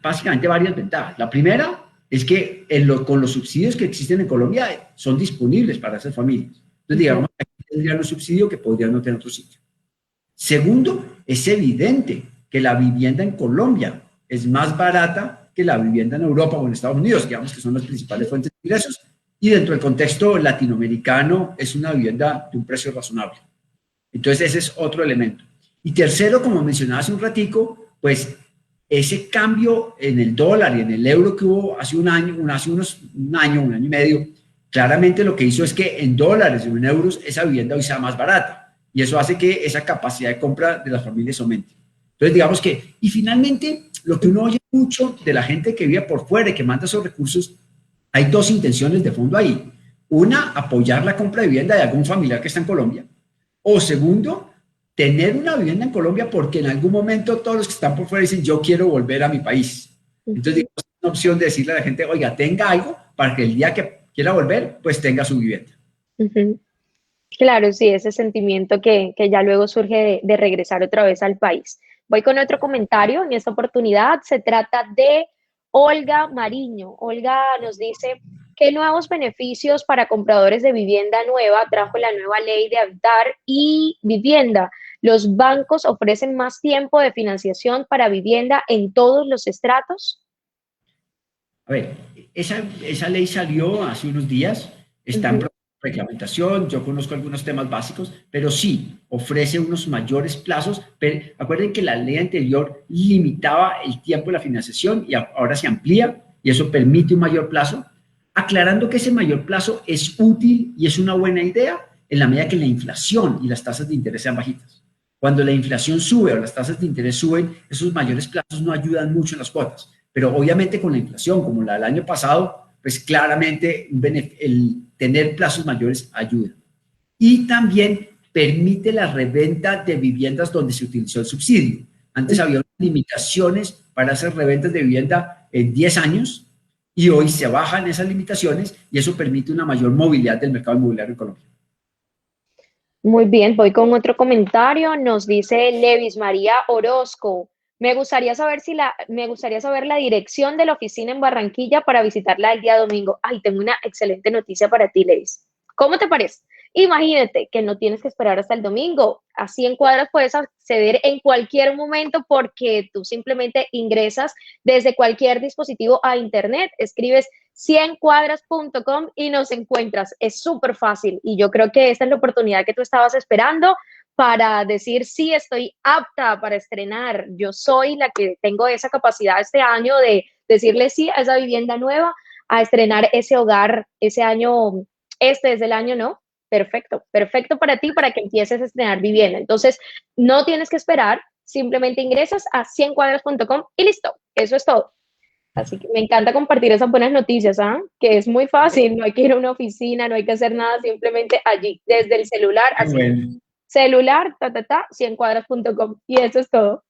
básicamente varias ventajas. La primera es que con los subsidios que existen en Colombia son disponibles para esas familias. Entonces, digamos, aquí tendrían un subsidio que podrían no tener otro sitio. Segundo, es evidente que la vivienda en Colombia es más barata que la vivienda en Europa o en Estados Unidos, digamos que son las principales fuentes de ingresos, y dentro del contexto latinoamericano es una vivienda de un precio razonable. Entonces, ese es otro elemento. Y tercero, como mencionaba hace un ratico, pues ese cambio en el dólar y en el euro que hubo hace un año y medio, claramente lo que hizo es que en dólares y en euros esa vivienda hoy sea más barata. Y eso hace que esa capacidad de compra de las familias aumente. Entonces, digamos que, y finalmente, lo que uno oye mucho de la gente que vive por fuera y que manda esos recursos, hay 2 intenciones de fondo ahí. Una, apoyar la compra de vivienda de algún familiar que está en Colombia. O segundo, tener una vivienda en Colombia porque en algún momento todos los que están por fuera dicen, yo quiero volver a mi país. Entonces, digamos, es una opción de decirle a la gente, oiga, tenga algo para que el día que quiera volver, pues tenga su vivienda. Claro, sí, ese sentimiento que ya luego surge de regresar otra vez al país. Voy con otro comentario. En esta oportunidad se trata de Olga Mariño. Olga nos dice, ¿qué nuevos beneficios para compradores de vivienda nueva trajo la nueva ley de habitar y vivienda? ¿Los bancos ofrecen más tiempo de financiación para vivienda en todos los estratos? A ver, esa ley salió hace unos días, está en reglamentación, yo conozco algunos temas básicos, pero sí ofrece unos mayores plazos. Pero acuerden que la ley anterior limitaba el tiempo de la financiación y ahora se amplía y eso permite un mayor plazo, aclarando que ese mayor plazo es útil y es una buena idea en la medida que la inflación y las tasas de interés sean bajitas. Cuando la inflación sube o las tasas de interés suben, esos mayores plazos no ayudan mucho en las cuotas. Pero obviamente con la inflación, como la del año pasado, pues claramente el tener plazos mayores ayuda. Y también permite la reventa de viviendas donde se utilizó el subsidio. Antes había limitaciones para hacer reventas de vivienda en 10 años y hoy se bajan esas limitaciones y eso permite una mayor movilidad del mercado inmobiliario en Colombia. Muy bien, voy con otro comentario. Nos dice Levis María Orozco. Me gustaría saber la dirección de la oficina en Barranquilla para visitarla el día domingo. Ay, tengo una excelente noticia para ti, Levis. ¿Cómo te parece? Imagínate que no tienes que esperar hasta el domingo. Así en Cuadras puedes acceder en cualquier momento porque tú simplemente ingresas desde cualquier dispositivo a internet, escribes 100cuadras.com y nos encuentras. Es súper fácil y yo creo que esta es la oportunidad que tú estabas esperando para decir, sí, estoy apta para estrenar, yo soy la que tengo esa capacidad este año de decirle sí a esa vivienda nueva, a estrenar ese hogar ese año, este es el año, ¿no? Perfecto, perfecto para ti, para que empieces a estrenar vivienda. Entonces, no tienes que esperar, simplemente ingresas a 100cuadras.com y listo, eso es todo. Así que me encanta compartir esas buenas noticias, ¿ah? Que es muy fácil, no hay que ir a una oficina, no hay que hacer nada, simplemente allí, desde el celular, Qué así. bueno. Celular, 100cuadras.com y eso es todo.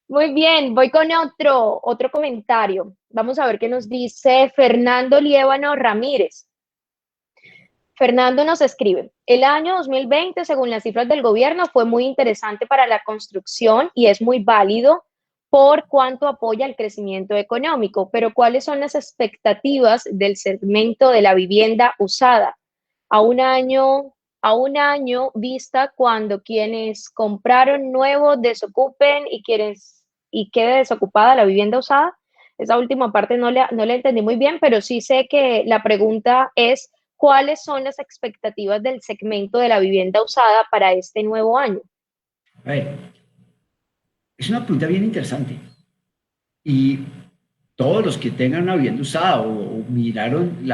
Muy bien, voy con otro comentario. Vamos a ver qué nos dice Fernando Liévano Ramírez. Fernando nos escribe, el año 2020, según las cifras del gobierno, fue muy interesante para la construcción y es muy válido por cuanto apoya el crecimiento económico, pero ¿cuáles son las expectativas del segmento de la vivienda usada? A un año, a un año vista cuando quienes compraron nuevo desocupen y quede desocupada la vivienda usada. Esa última parte no la entendí muy bien, pero sí sé que la pregunta es ¿cuáles son las expectativas del segmento de la vivienda usada para este nuevo año? A ver, es una pregunta bien interesante. Y todos los que tengan una vivienda usada o miraron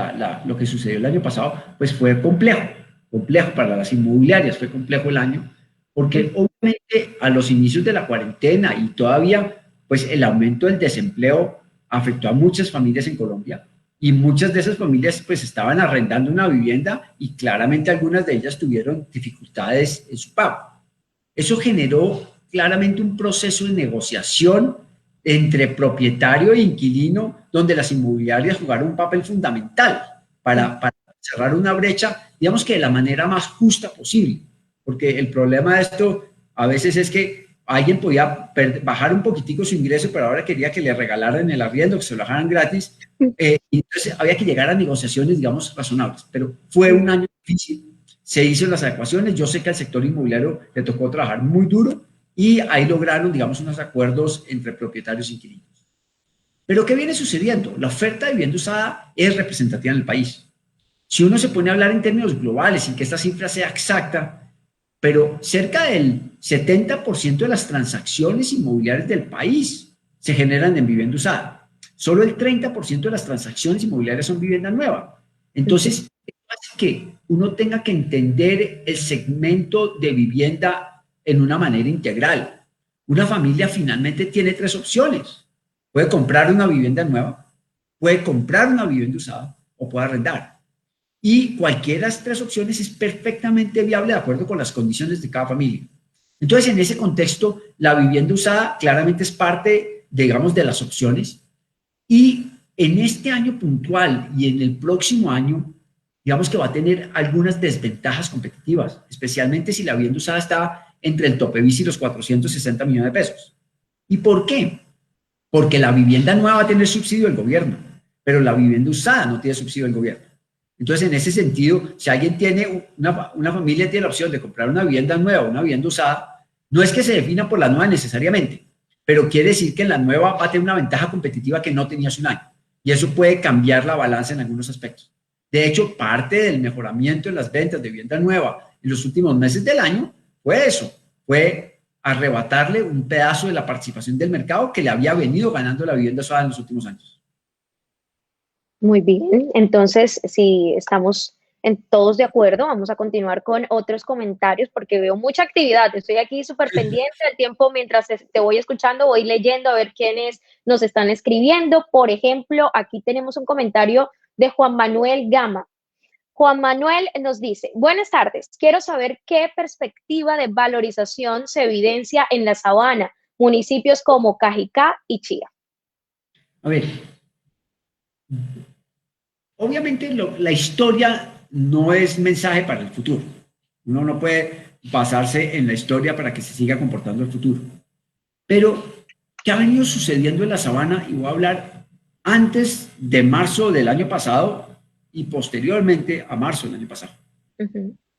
lo que sucedió el año pasado, pues fue complejo para las inmobiliarias, fue complejo el año, porque obviamente a los inicios de la cuarentena y todavía, pues el aumento del desempleo afectó a muchas familias en Colombia y muchas de esas familias pues estaban arrendando una vivienda y claramente algunas de ellas tuvieron dificultades en su pago. Eso generó claramente un proceso de negociación entre propietario e inquilino, donde las inmobiliarias jugaron un papel fundamental para cerrar una brecha, digamos que de la manera más justa posible. Porque el problema de esto a veces es que alguien podía bajar un poquitico su ingreso, pero ahora quería que le regalaran el arriendo, que se lo dejaran gratis. Y entonces había que llegar a negociaciones, digamos, razonables. Pero fue un año difícil. Se hizo las adecuaciones. Yo sé que al sector inmobiliario le tocó trabajar muy duro y ahí lograron, digamos, unos acuerdos entre propietarios e inquilinos. Pero ¿qué viene sucediendo? La oferta de vivienda usada es representativa en el país. Si uno se pone a hablar en términos globales, sin que esta cifra sea exacta, pero cerca del 70% de las transacciones inmobiliarias del país se generan en vivienda usada. Solo el 30% de las transacciones inmobiliarias son vivienda nueva. Entonces, es que uno tenga que entender el segmento de vivienda en una manera integral. Una familia finalmente tiene tres opciones. Puede comprar una vivienda nueva, puede comprar una vivienda usada o puede arrendar. Y cualquiera de las tres opciones es perfectamente viable de acuerdo con las condiciones de cada familia. Entonces, en ese contexto, la vivienda usada claramente es parte, digamos, de las opciones. Y en este año puntual y en el próximo año, digamos que va a tener algunas desventajas competitivas, especialmente si la vivienda usada está entre el tope BIS y los 460 millones de pesos. ¿Y por qué? Porque la vivienda nueva va a tener subsidio del gobierno, pero la vivienda usada no tiene subsidio del gobierno. Entonces, en ese sentido, si alguien tiene, una familia tiene la opción de comprar una vivienda nueva o una vivienda usada, no es que se defina por la nueva necesariamente, pero quiere decir que en la nueva va a tener una ventaja competitiva que no tenía hace un año. Y eso puede cambiar la balanza en algunos aspectos. De hecho, parte del mejoramiento en las ventas de vivienda nueva en los últimos meses del año fue eso, fue arrebatarle un pedazo de la participación del mercado que le había venido ganando la vivienda usada en los últimos años. Muy bien, entonces si estamos todos de acuerdo, vamos a continuar con otros comentarios porque veo mucha actividad. Estoy aquí súper pendiente del tiempo mientras te voy escuchando, voy leyendo a ver quiénes nos están escribiendo. Por ejemplo, aquí tenemos un comentario de Juan Manuel Gama. Juan Manuel nos dice, buenas tardes, quiero saber qué perspectiva de valorización se evidencia en la Sabana, municipios como Cajicá y Chía. A ver, obviamente la historia no es mensaje para el futuro. Uno no puede basarse en la historia para que se siga comportando el futuro. Pero, ¿qué ha venido sucediendo en la Sabana? Y voy a hablar antes de marzo del año pasado y posteriormente a marzo del año pasado.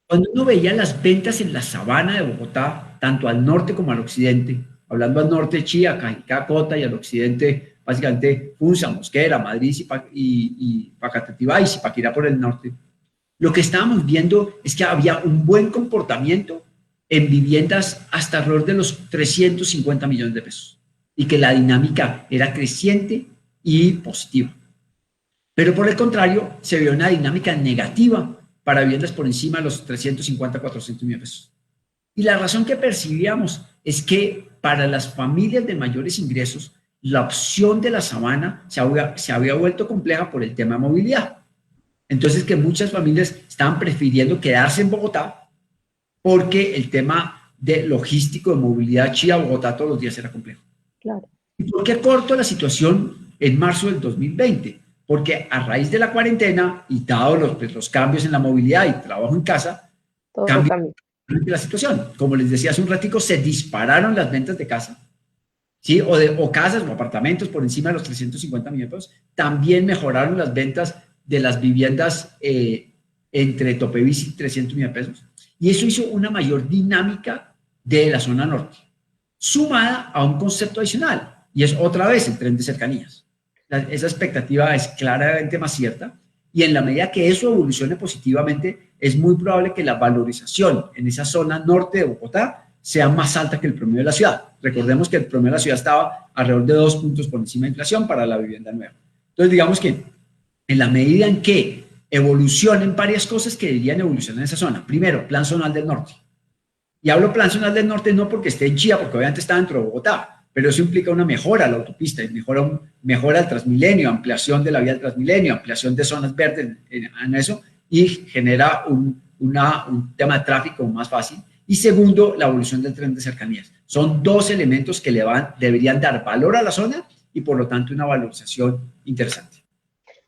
Cuando uno veía las ventas en la Sabana de Bogotá, tanto al norte como al occidente, hablando al norte Chía, Cajicá, Cota, y al occidente básicamente Funza, Mosquera, Madrid y Pacatatibá y Zipaquirá por el norte, lo que estábamos viendo es que había un buen comportamiento en viviendas hasta alrededor de los 350 millones de pesos y que la dinámica era creciente y positiva. Pero por el contrario, se vio una dinámica negativa para viviendas por encima de los 350, 400 millones de pesos. Y la razón que percibíamos es que para las familias de mayores ingresos, la opción de la sabana se había vuelto compleja por el tema de movilidad. Entonces, que muchas familias estaban prefiriendo quedarse en Bogotá porque el tema de logístico, de movilidad Chía-Bogotá todos los días era complejo. Claro. ¿Y por qué corto la situación en marzo del 2020? Porque a raíz de la cuarentena y dado los cambios en la movilidad y trabajo en casa, cambió la situación. Como les decía hace un ratico, se dispararon las ventas de casa, ¿sí? O casas o apartamentos por encima de los 350 millones de pesos. También mejoraron las ventas de las viviendas entre Topevis y 300 millones de pesos. Y eso hizo una mayor dinámica de la zona norte, sumada a un concepto adicional, y es otra vez el tren de cercanías. Esa expectativa es claramente más cierta, y en la medida que eso evolucione positivamente, es muy probable que la valorización en esa zona norte de Bogotá sea más alta que el promedio de la ciudad. Recordemos que el promedio de la ciudad estaba alrededor de 2 puntos por encima de inflación para la vivienda nueva. Entonces, digamos que en la medida en que evolucionen varias cosas que deberían evolucionar en esa zona. Primero, Plan Zonal del Norte. Y hablo Plan Zonal del Norte no porque esté en Chía, porque obviamente está dentro de Bogotá, pero eso implica una mejora a la autopista, mejora al Transmilenio, ampliación de la vía del Transmilenio, ampliación de zonas verdes en eso, y genera un tema de tráfico más fácil. Y segundo, la evolución del tren de cercanías. Son dos elementos que deberían dar valor a la zona y por lo tanto una valorización interesante.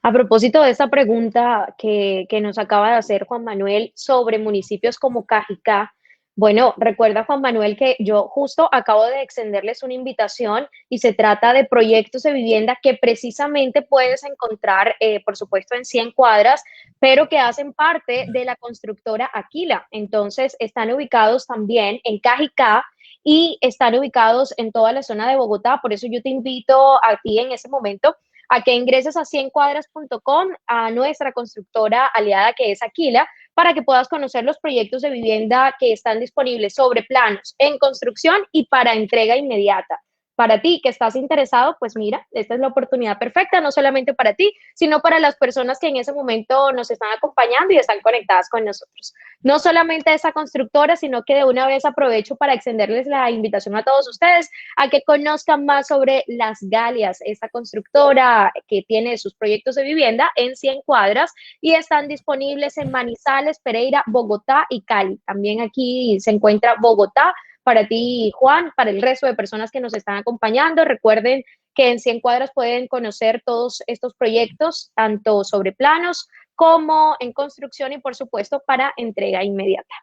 A propósito de esta pregunta que nos acaba de hacer Juan Manuel sobre municipios como Cajicá, bueno, recuerda Juan Manuel que yo justo acabo de extenderles una invitación y se trata de proyectos de vivienda que precisamente puedes encontrar, por supuesto, en 100 cuadras, pero que hacen parte de la constructora Aquila. Entonces, están ubicados también en Cajicá y están ubicados en toda la zona de Bogotá. Por eso yo te invito a ti en ese momento a que ingreses a 100cuadras.com, a nuestra constructora aliada que es Aquila, para que puedas conocer los proyectos de vivienda que están disponibles sobre planos, en construcción y para entrega inmediata. Para ti que estás interesado, pues mira, esta es la oportunidad perfecta, no solamente para ti, sino para las personas que en ese momento nos están acompañando y están conectadas con nosotros. No solamente esa constructora, sino que de una vez aprovecho para extenderles la invitación a todos ustedes a que conozcan más sobre Las Galias, esta constructora que tiene sus proyectos de vivienda en 100 cuadras y están disponibles en Manizales, Pereira, Bogotá y Cali. También aquí se encuentra Bogotá. Para ti, Juan, para el resto de personas que nos están acompañando, recuerden que en 100 cuadras pueden conocer todos estos proyectos, tanto sobre planos como en construcción y, por supuesto, para entrega inmediata.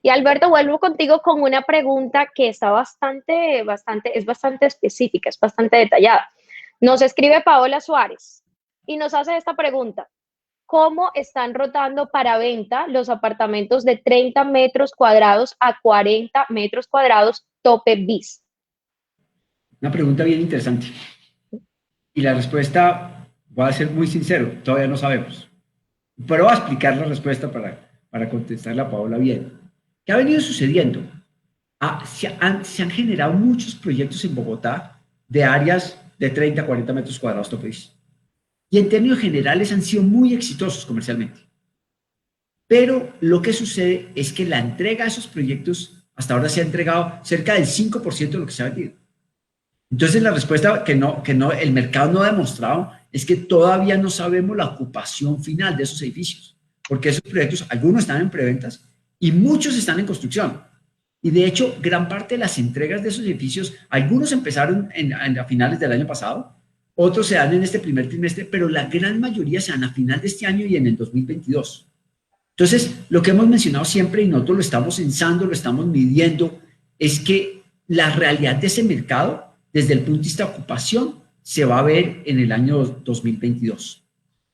Y Alberto, vuelvo contigo con una pregunta que está bastante específica, es bastante detallada. Nos escribe Paola Suárez y nos hace esta pregunta. ¿Cómo están rotando para venta los apartamentos de 30 metros cuadrados a 40 metros cuadrados tope bis? Una pregunta bien interesante. Y la respuesta, voy a ser muy sincero, todavía no sabemos. Pero voy a explicar la respuesta para contestarla a Paola bien. ¿Qué ha venido sucediendo? Se han generado muchos proyectos en Bogotá de áreas de 30 a 40 metros cuadrados tope bis. Y en términos generales han sido muy exitosos comercialmente. Pero lo que sucede es que la entrega de esos proyectos hasta ahora se ha entregado cerca del 5% de lo que se ha vendido. Entonces la respuesta que el mercado no ha demostrado es que todavía no sabemos la ocupación final de esos edificios, porque esos proyectos, algunos están en preventas y muchos están en construcción. Y de hecho, gran parte de las entregas de esos edificios, algunos empezaron a finales del año pasado, otros se dan en este primer trimestre, pero la gran mayoría se dan a final de este año y en el 2022. Entonces, lo que hemos mencionado siempre y nosotros lo estamos censando, lo estamos midiendo, es que la realidad de ese mercado, desde el punto de vista de ocupación, se va a ver en el año 2022.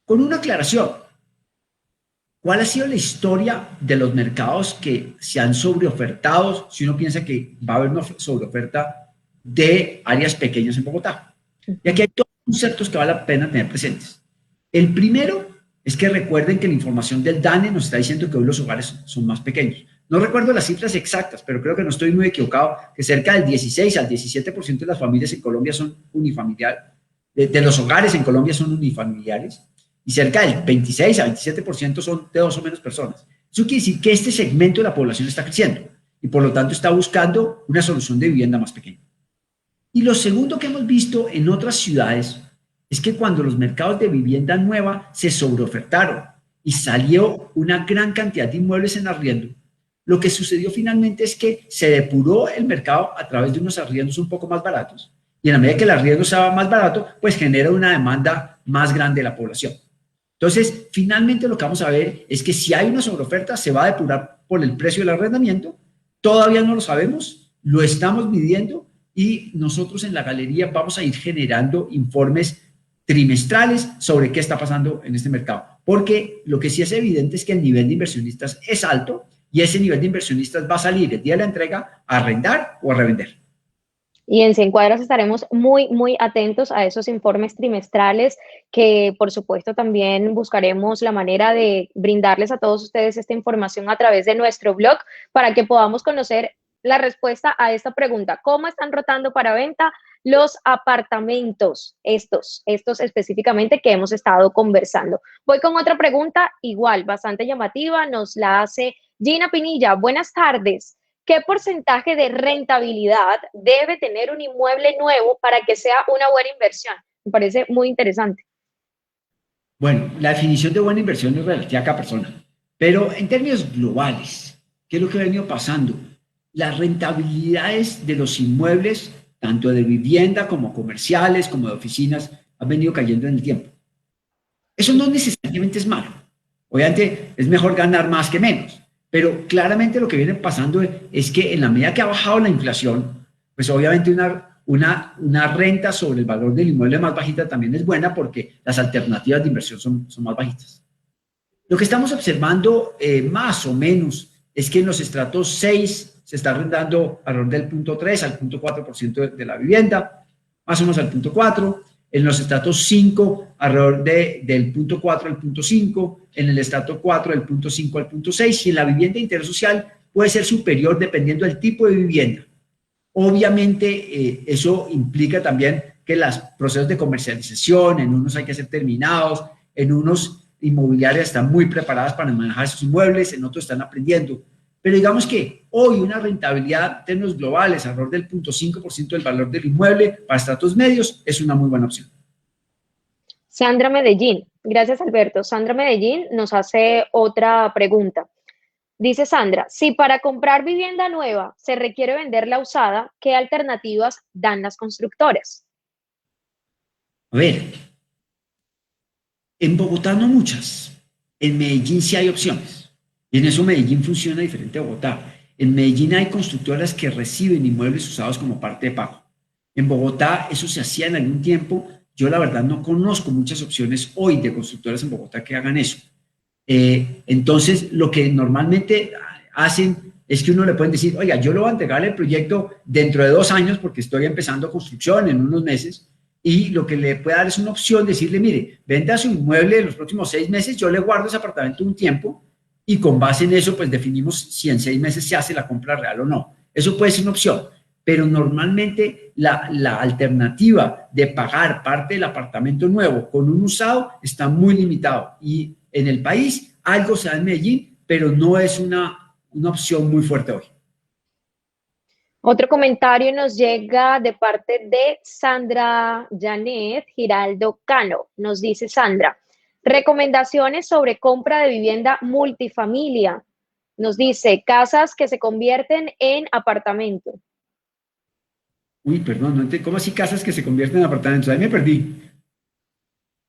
Con una aclaración, ¿cuál ha sido la historia de los mercados que se han sobreofertado si uno piensa que va a haber una sobreoferta de áreas pequeñas en Bogotá? Y aquí hay dos conceptos que vale la pena tener presentes. El primero es que recuerden que la información del DANE nos está diciendo que hoy los hogares son más pequeños. No recuerdo las cifras exactas, pero creo que no estoy muy equivocado, que cerca del 16 al 17% de las familias en Colombia son unifamiliares, de los hogares en Colombia son unifamiliares, y cerca del 26 a 27% son de dos o menos personas. Eso quiere decir que este segmento de la población está creciendo y por lo tanto está buscando una solución de vivienda más pequeña. Y lo segundo que hemos visto en otras ciudades es que cuando los mercados de vivienda nueva se sobreofertaron y salió una gran cantidad de inmuebles en arriendo, lo que sucedió finalmente es que se depuró el mercado a través de unos arriendos un poco más baratos y en la medida que el arriendo estaba más barato, pues genera una demanda más grande de la población. Entonces, finalmente lo que vamos a ver es que si hay una sobreoferta, se va a depurar por el precio del arrendamiento. Todavía no lo sabemos, lo estamos midiendo y nosotros en la galería vamos a ir generando informes trimestrales sobre qué está pasando en este mercado. Porque lo que sí es evidente es que el nivel de inversionistas es alto y ese nivel de inversionistas va a salir el día de la entrega a arrendar o a revender. Y en 100 Cuadras estaremos muy, muy atentos a esos informes trimestrales que, por supuesto, también buscaremos la manera de brindarles a todos ustedes esta información a través de nuestro blog para que podamos conocer la respuesta a esta pregunta. ¿Cómo están rotando para venta los apartamentos? Estos específicamente que hemos estado conversando. Voy con otra pregunta, igual, bastante llamativa, nos la hace Gina Pinilla. Buenas tardes. ¿Qué porcentaje de rentabilidad debe tener un inmueble nuevo para que sea una buena inversión? Me parece muy interesante. Bueno, la definición de buena inversión es relativa a cada persona, pero en términos globales, ¿qué es lo que ha venido pasando? Las rentabilidades de los inmuebles, tanto de vivienda como comerciales, como de oficinas, han venido cayendo en el tiempo. Eso no necesariamente es malo. Obviamente es mejor ganar más que menos, pero claramente lo que viene pasando es que en la medida que ha bajado la inflación, pues obviamente una renta sobre el valor del inmueble más bajita también es buena porque las alternativas de inversión son más bajitas. Lo que estamos observando más o menos es que en los estratos 6 se está arrendando alrededor del 0.3 al 0.4% de la vivienda, más o menos al 0.4%. En los estratos 5, alrededor del 0.4 al 0.5, en el estrato 4, del 0.5 al 0.6, y en la vivienda de interés social puede ser superior dependiendo del tipo de vivienda. Obviamente, eso implica también que los procesos de comercialización, en unos hay que ser terminados, en unos inmobiliarias están muy preparadas para manejar esos inmuebles, en otros están aprendiendo. Pero digamos que hoy una rentabilidad en términos globales alrededor del 0.5% del valor del inmueble para estratos medios es una muy buena opción. Sandra Medellín, gracias Alberto. Sandra Medellín nos hace otra pregunta. Dice Sandra, si para comprar vivienda nueva se requiere vender la usada, ¿qué alternativas dan las constructoras? A ver, en Bogotá no muchas, en Medellín sí hay opciones. Y en eso Medellín funciona diferente a Bogotá. En Medellín hay constructoras que reciben inmuebles usados como parte de pago. En Bogotá eso se hacía en algún tiempo. Yo la verdad no conozco muchas opciones hoy de constructoras en Bogotá que hagan eso. Entonces, lo que normalmente hacen es que uno le pueden decir, oiga, yo lo voy a entregar el proyecto dentro de 2 años porque estoy empezando construcción en unos meses y lo que le puede dar es una opción, decirle, mire, venda su inmueble en los próximos 6 meses, yo le guardo ese apartamento un tiempo y con base en eso, pues definimos si en 6 meses se hace la compra real o no. Eso puede ser una opción, pero normalmente la alternativa de pagar parte del apartamento nuevo con un usado está muy limitado y en el país algo se da en Medellín, pero no es una opción muy fuerte hoy. Otro comentario nos llega de parte de Sandra Janet Giraldo Cano. Nos dice Sandra, recomendaciones sobre compra de vivienda multifamilia. Nos dice, casas que se convierten en apartamento. Uy, perdón, no ¿cómo así casas que se convierten en apartamentos? Ahí me perdí.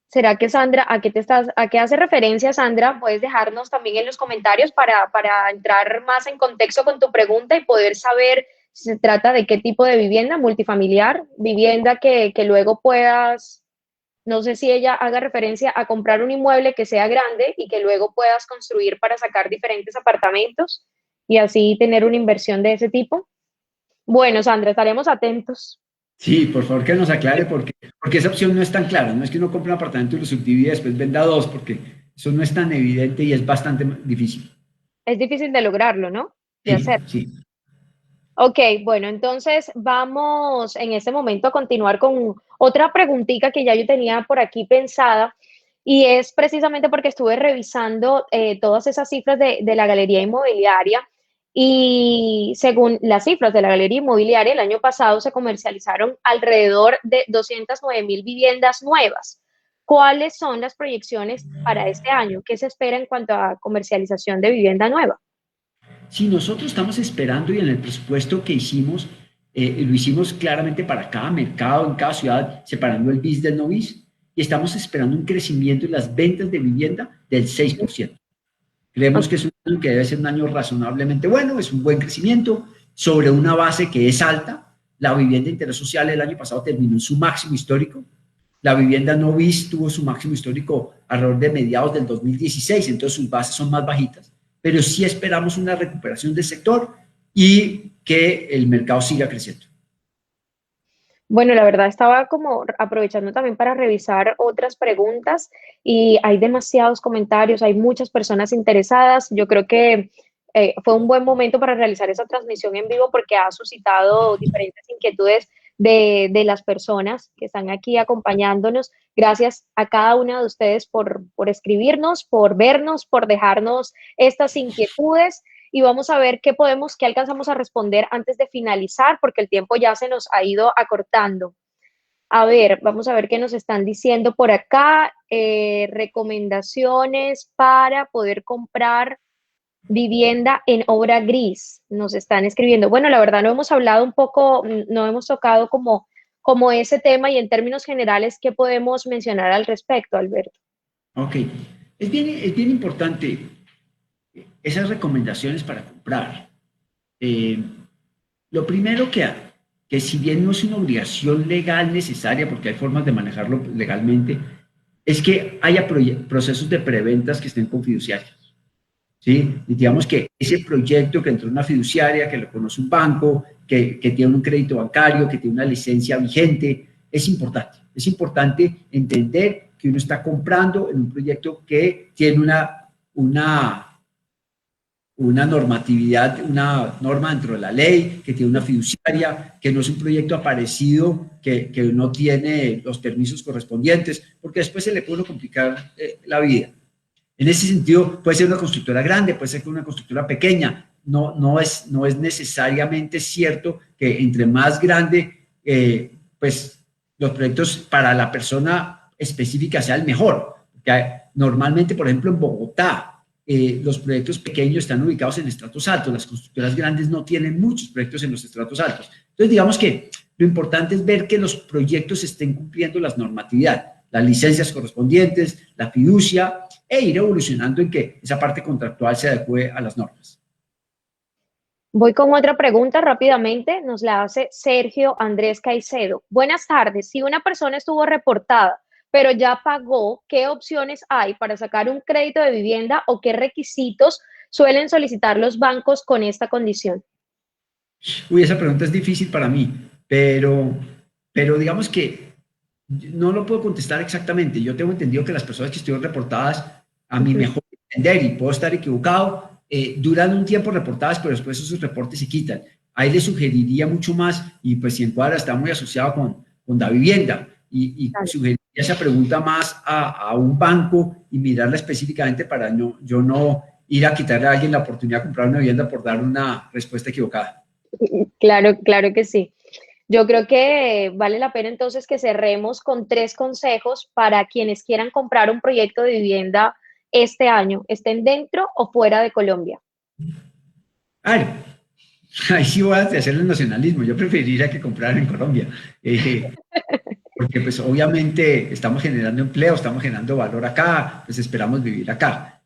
¿Será que Sandra, a qué hace referencia Sandra? Puedes dejarnos también en los comentarios para entrar más en contexto con tu pregunta y poder saber si se trata de qué tipo de vivienda, multifamiliar, vivienda que luego puedas, no sé si ella haga referencia a comprar un inmueble que sea grande y que luego puedas construir para sacar diferentes apartamentos y así tener una inversión de ese tipo. Bueno, Sandra, estaremos atentos. Sí, por favor que nos aclare porque esa opción no es tan clara. No es que uno compre un apartamento y lo subdivide y después venda dos, porque eso no es tan evidente y es bastante difícil. Es difícil de lograrlo, ¿no? de hacer. Sí. Ok, bueno, entonces vamos en este momento a continuar con otra preguntita que ya yo tenía por aquí pensada y es precisamente porque estuve revisando todas esas cifras de la galería inmobiliaria y según las cifras de la galería inmobiliaria, el año pasado se comercializaron alrededor de 209.000 viviendas nuevas. ¿Cuáles son las proyecciones para este año? ¿Qué se espera en cuanto a comercialización de vivienda nueva? Si nosotros estamos esperando y en el presupuesto que hicimos, lo hicimos claramente para cada mercado, en cada ciudad, separando el BIS del no BIS, y estamos esperando un crecimiento en las ventas de vivienda del 6%. Creemos que es un año que debe ser un año razonablemente bueno, es un buen crecimiento sobre una base que es alta. La vivienda de interés social el año pasado terminó en su máximo histórico. La vivienda no BIS tuvo su máximo histórico alrededor de mediados del 2016, entonces sus bases son más bajitas, pero sí esperamos una recuperación del sector y que el mercado siga creciendo. Bueno, la verdad estaba como aprovechando también para revisar otras preguntas y hay demasiados comentarios, hay muchas personas interesadas. Yo creo que fue un buen momento para realizar esa transmisión en vivo porque ha suscitado diferentes inquietudes de las personas que están aquí acompañándonos. Gracias a cada una de ustedes por escribirnos, por vernos, por dejarnos estas inquietudes y vamos a ver qué alcanzamos a responder antes de finalizar, porque el tiempo ya se nos ha ido acortando. A ver, vamos a ver qué nos están diciendo por acá. Recomendaciones para poder comprar vivienda en obra gris. Nos están escribiendo. Bueno, la verdad no hemos hablado un poco, no hemos tocado como ese tema y en términos generales, ¿qué podemos mencionar al respecto, Alberto? Ok, es bien importante esas recomendaciones para comprar. Eh, lo primero que si bien no es una obligación legal necesaria, porque hay formas de manejarlo legalmente, es que haya procesos de preventas que estén con fiduciarios. ¿Sí? Y digamos que ese proyecto que entró en una fiduciaria, que lo conoce un banco, que tiene un crédito bancario, que tiene una licencia vigente, es importante. Es importante entender que uno está comprando en un proyecto que tiene una normatividad, una norma dentro de la ley, que tiene una fiduciaria, que no es un proyecto aparecido, que no tiene los permisos correspondientes, porque después se le puede complicar la vida. En ese sentido, puede ser una constructora grande, puede ser una constructora pequeña. No es necesariamente cierto que entre más grande, pues los proyectos para la persona específica sea el mejor. Porque normalmente, por ejemplo, en Bogotá, los proyectos pequeños están ubicados en estratos altos. Las constructoras grandes no tienen muchos proyectos en los estratos altos. Entonces, digamos que lo importante es ver que los proyectos estén cumpliendo las normatividades, las licencias correspondientes, la fiducia, e ir evolucionando en que esa parte contractual se adecue a las normas. Voy con otra pregunta rápidamente, nos la hace Sergio Andrés Caicedo. Buenas tardes, si una persona estuvo reportada, pero ya pagó, ¿qué opciones hay para sacar un crédito de vivienda o qué requisitos suelen solicitar los bancos con esta condición? Uy, esa pregunta es difícil para mí, pero digamos que no lo puedo contestar exactamente. Yo tengo entendido que las personas que estuvieron reportadas, a mi mejor entender, y puedo estar equivocado, duran un tiempo reportadas, pero después esos reportes se quitan. Ahí le sugeriría mucho más, y pues si Encuadra está muy asociado con la vivienda, y sugeriría esa pregunta más a un banco y mirarla específicamente para yo no ir a quitarle a alguien la oportunidad de comprar una vivienda por dar una respuesta equivocada. Claro, claro que sí. Yo creo que vale la pena entonces que cerremos con 3 consejos para quienes quieran comprar un proyecto de vivienda este año, estén dentro o fuera de Colombia. A ver, ahí sí voy a hacer el nacionalismo. Yo preferiría que compraran en Colombia, porque pues obviamente estamos generando empleo, estamos generando valor acá, pues esperamos vivir acá.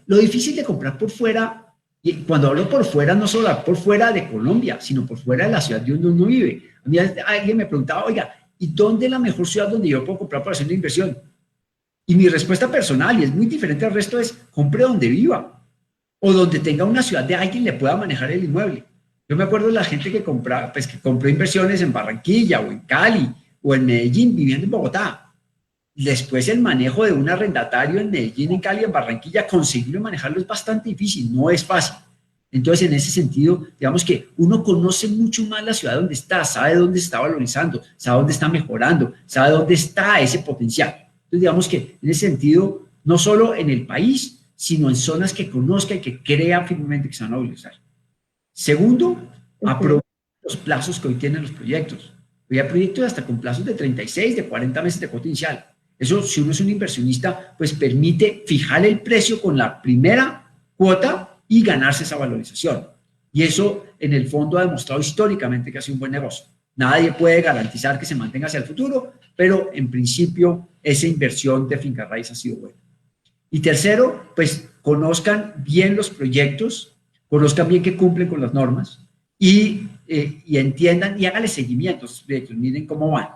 Lo difícil de comprar por fuera, y cuando hablo por fuera, no solo por fuera de Colombia, sino por fuera de la ciudad donde uno vive. A mí alguien me preguntaba, oiga, ¿y dónde es la mejor ciudad donde yo puedo comprar para hacer una inversión? Y mi respuesta personal, y es muy diferente al resto, es compre donde viva o donde tenga una ciudad de alguien le pueda manejar el inmueble. Yo me acuerdo de la gente que compra, pues que compró inversiones en Barranquilla o en Cali o en Medellín viviendo en Bogotá. Después el manejo de un arrendatario en Medellín, en Cali, en Barranquilla, conseguirlo y manejarlo es bastante difícil, no es fácil. Entonces, en ese sentido, digamos que uno conoce mucho más la ciudad donde está, sabe dónde está valorizando, sabe dónde está mejorando, sabe dónde está ese potencial. Entonces, digamos que en ese sentido, no solo en el país, sino en zonas que conozca y que crea firmemente que se van a valorizar. Segundo, aprovechar los plazos que hoy tienen los proyectos. Hoy hay proyectos hasta con plazos de 36, de 40 meses de cuota inicial. Eso, si uno es un inversionista, pues permite fijar el precio con la primera cuota y ganarse esa valorización. Y eso, en el fondo, ha demostrado históricamente que ha sido un buen negocio. Nadie puede garantizar que se mantenga hacia el futuro, pero en principio esa inversión de finca raíz ha sido buena. Y tercero, pues conozcan bien los proyectos, conozcan bien que cumplen con las normas y entiendan y háganle seguimiento a esos proyectos, miren cómo van.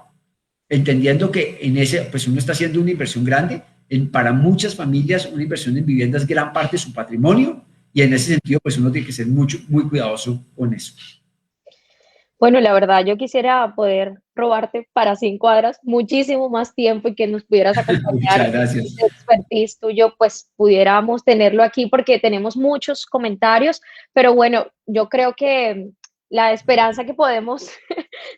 Entendiendo que en ese, pues uno está haciendo una inversión grande, para muchas familias una inversión en vivienda es gran parte de su patrimonio y en ese sentido pues uno tiene que ser muy cuidadoso con eso. Bueno, la verdad, yo quisiera poder robarte para 100 cuadras muchísimo más tiempo y que nos pudieras acompañar. Muchas gracias. Ese expertise tuyo, pues pudiéramos tenerlo aquí porque tenemos muchos comentarios, pero bueno, yo creo que la esperanza que podemos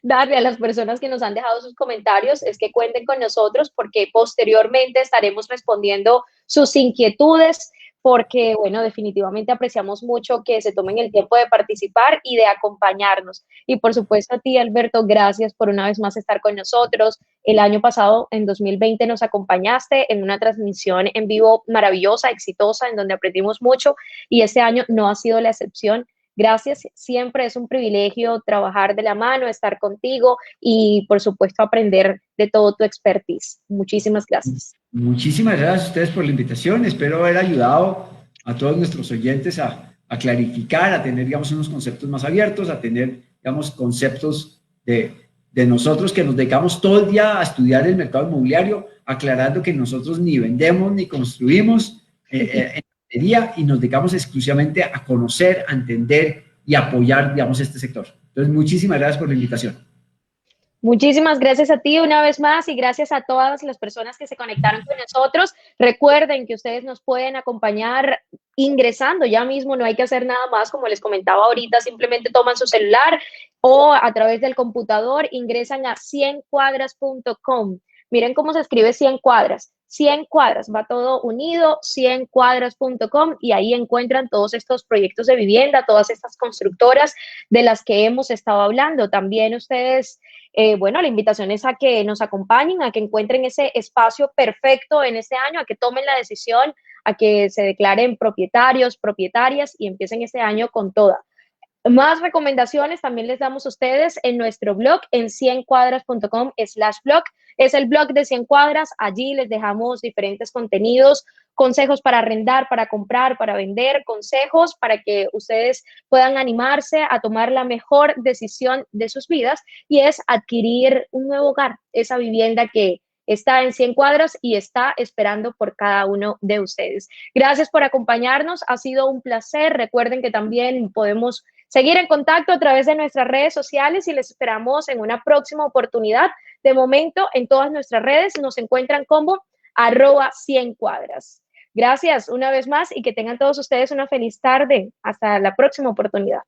darle a las personas que nos han dejado sus comentarios es que cuenten con nosotros porque posteriormente estaremos respondiendo sus inquietudes porque, bueno, definitivamente apreciamos mucho que se tomen el tiempo de participar y de acompañarnos. Y por supuesto a ti, Alberto, gracias por una vez más estar con nosotros. El año pasado, en 2020, nos acompañaste en una transmisión en vivo maravillosa, exitosa, en donde aprendimos mucho y este año no ha sido la excepción. Gracias, siempre es un privilegio trabajar de la mano, estar contigo y, por supuesto, aprender de todo tu expertise. Muchísimas gracias. Muchísimas gracias a ustedes por la invitación. Espero haber ayudado a todos nuestros oyentes a clarificar, a tener, digamos, unos conceptos más abiertos, a tener, digamos, conceptos de nosotros que nos dedicamos todo el día a estudiar el mercado inmobiliario, aclarando que nosotros ni vendemos ni construimos en ingeniería y nos dedicamos exclusivamente a conocer, a entender y apoyar, digamos, este sector. Entonces, muchísimas gracias por la invitación. Muchísimas gracias a ti una vez más y gracias a todas las personas que se conectaron con nosotros. Recuerden que ustedes nos pueden acompañar ingresando ya mismo, no hay que hacer nada más, como les comentaba ahorita, simplemente toman su celular o a través del computador ingresan a 100cuadras.com. Miren cómo se escribe 100 cuadras. 100 cuadras, va todo unido, 100cuadras.com y ahí encuentran todos estos proyectos de vivienda, todas estas constructoras de las que hemos estado hablando. También ustedes bueno, la invitación es a que nos acompañen, a que encuentren ese espacio perfecto en este año, a que tomen la decisión, a que se declaren propietarios, propietarias y empiecen este año con toda. Más recomendaciones también les damos a ustedes en nuestro blog en 100cuadras.com/blog. Es el blog de 100 cuadras. Allí les dejamos diferentes contenidos, consejos para arrendar, para comprar, para vender, consejos para que ustedes puedan animarse a tomar la mejor decisión de sus vidas y es adquirir un nuevo hogar, esa vivienda que está en 100 cuadras y está esperando por cada uno de ustedes. Gracias por acompañarnos. Ha sido un placer. Recuerden que también podemos seguir en contacto a través de nuestras redes sociales y les esperamos en una próxima oportunidad. De momento, en todas nuestras redes nos encuentran como @100cuadras. Gracias una vez más y que tengan todos ustedes una feliz tarde. Hasta la próxima oportunidad.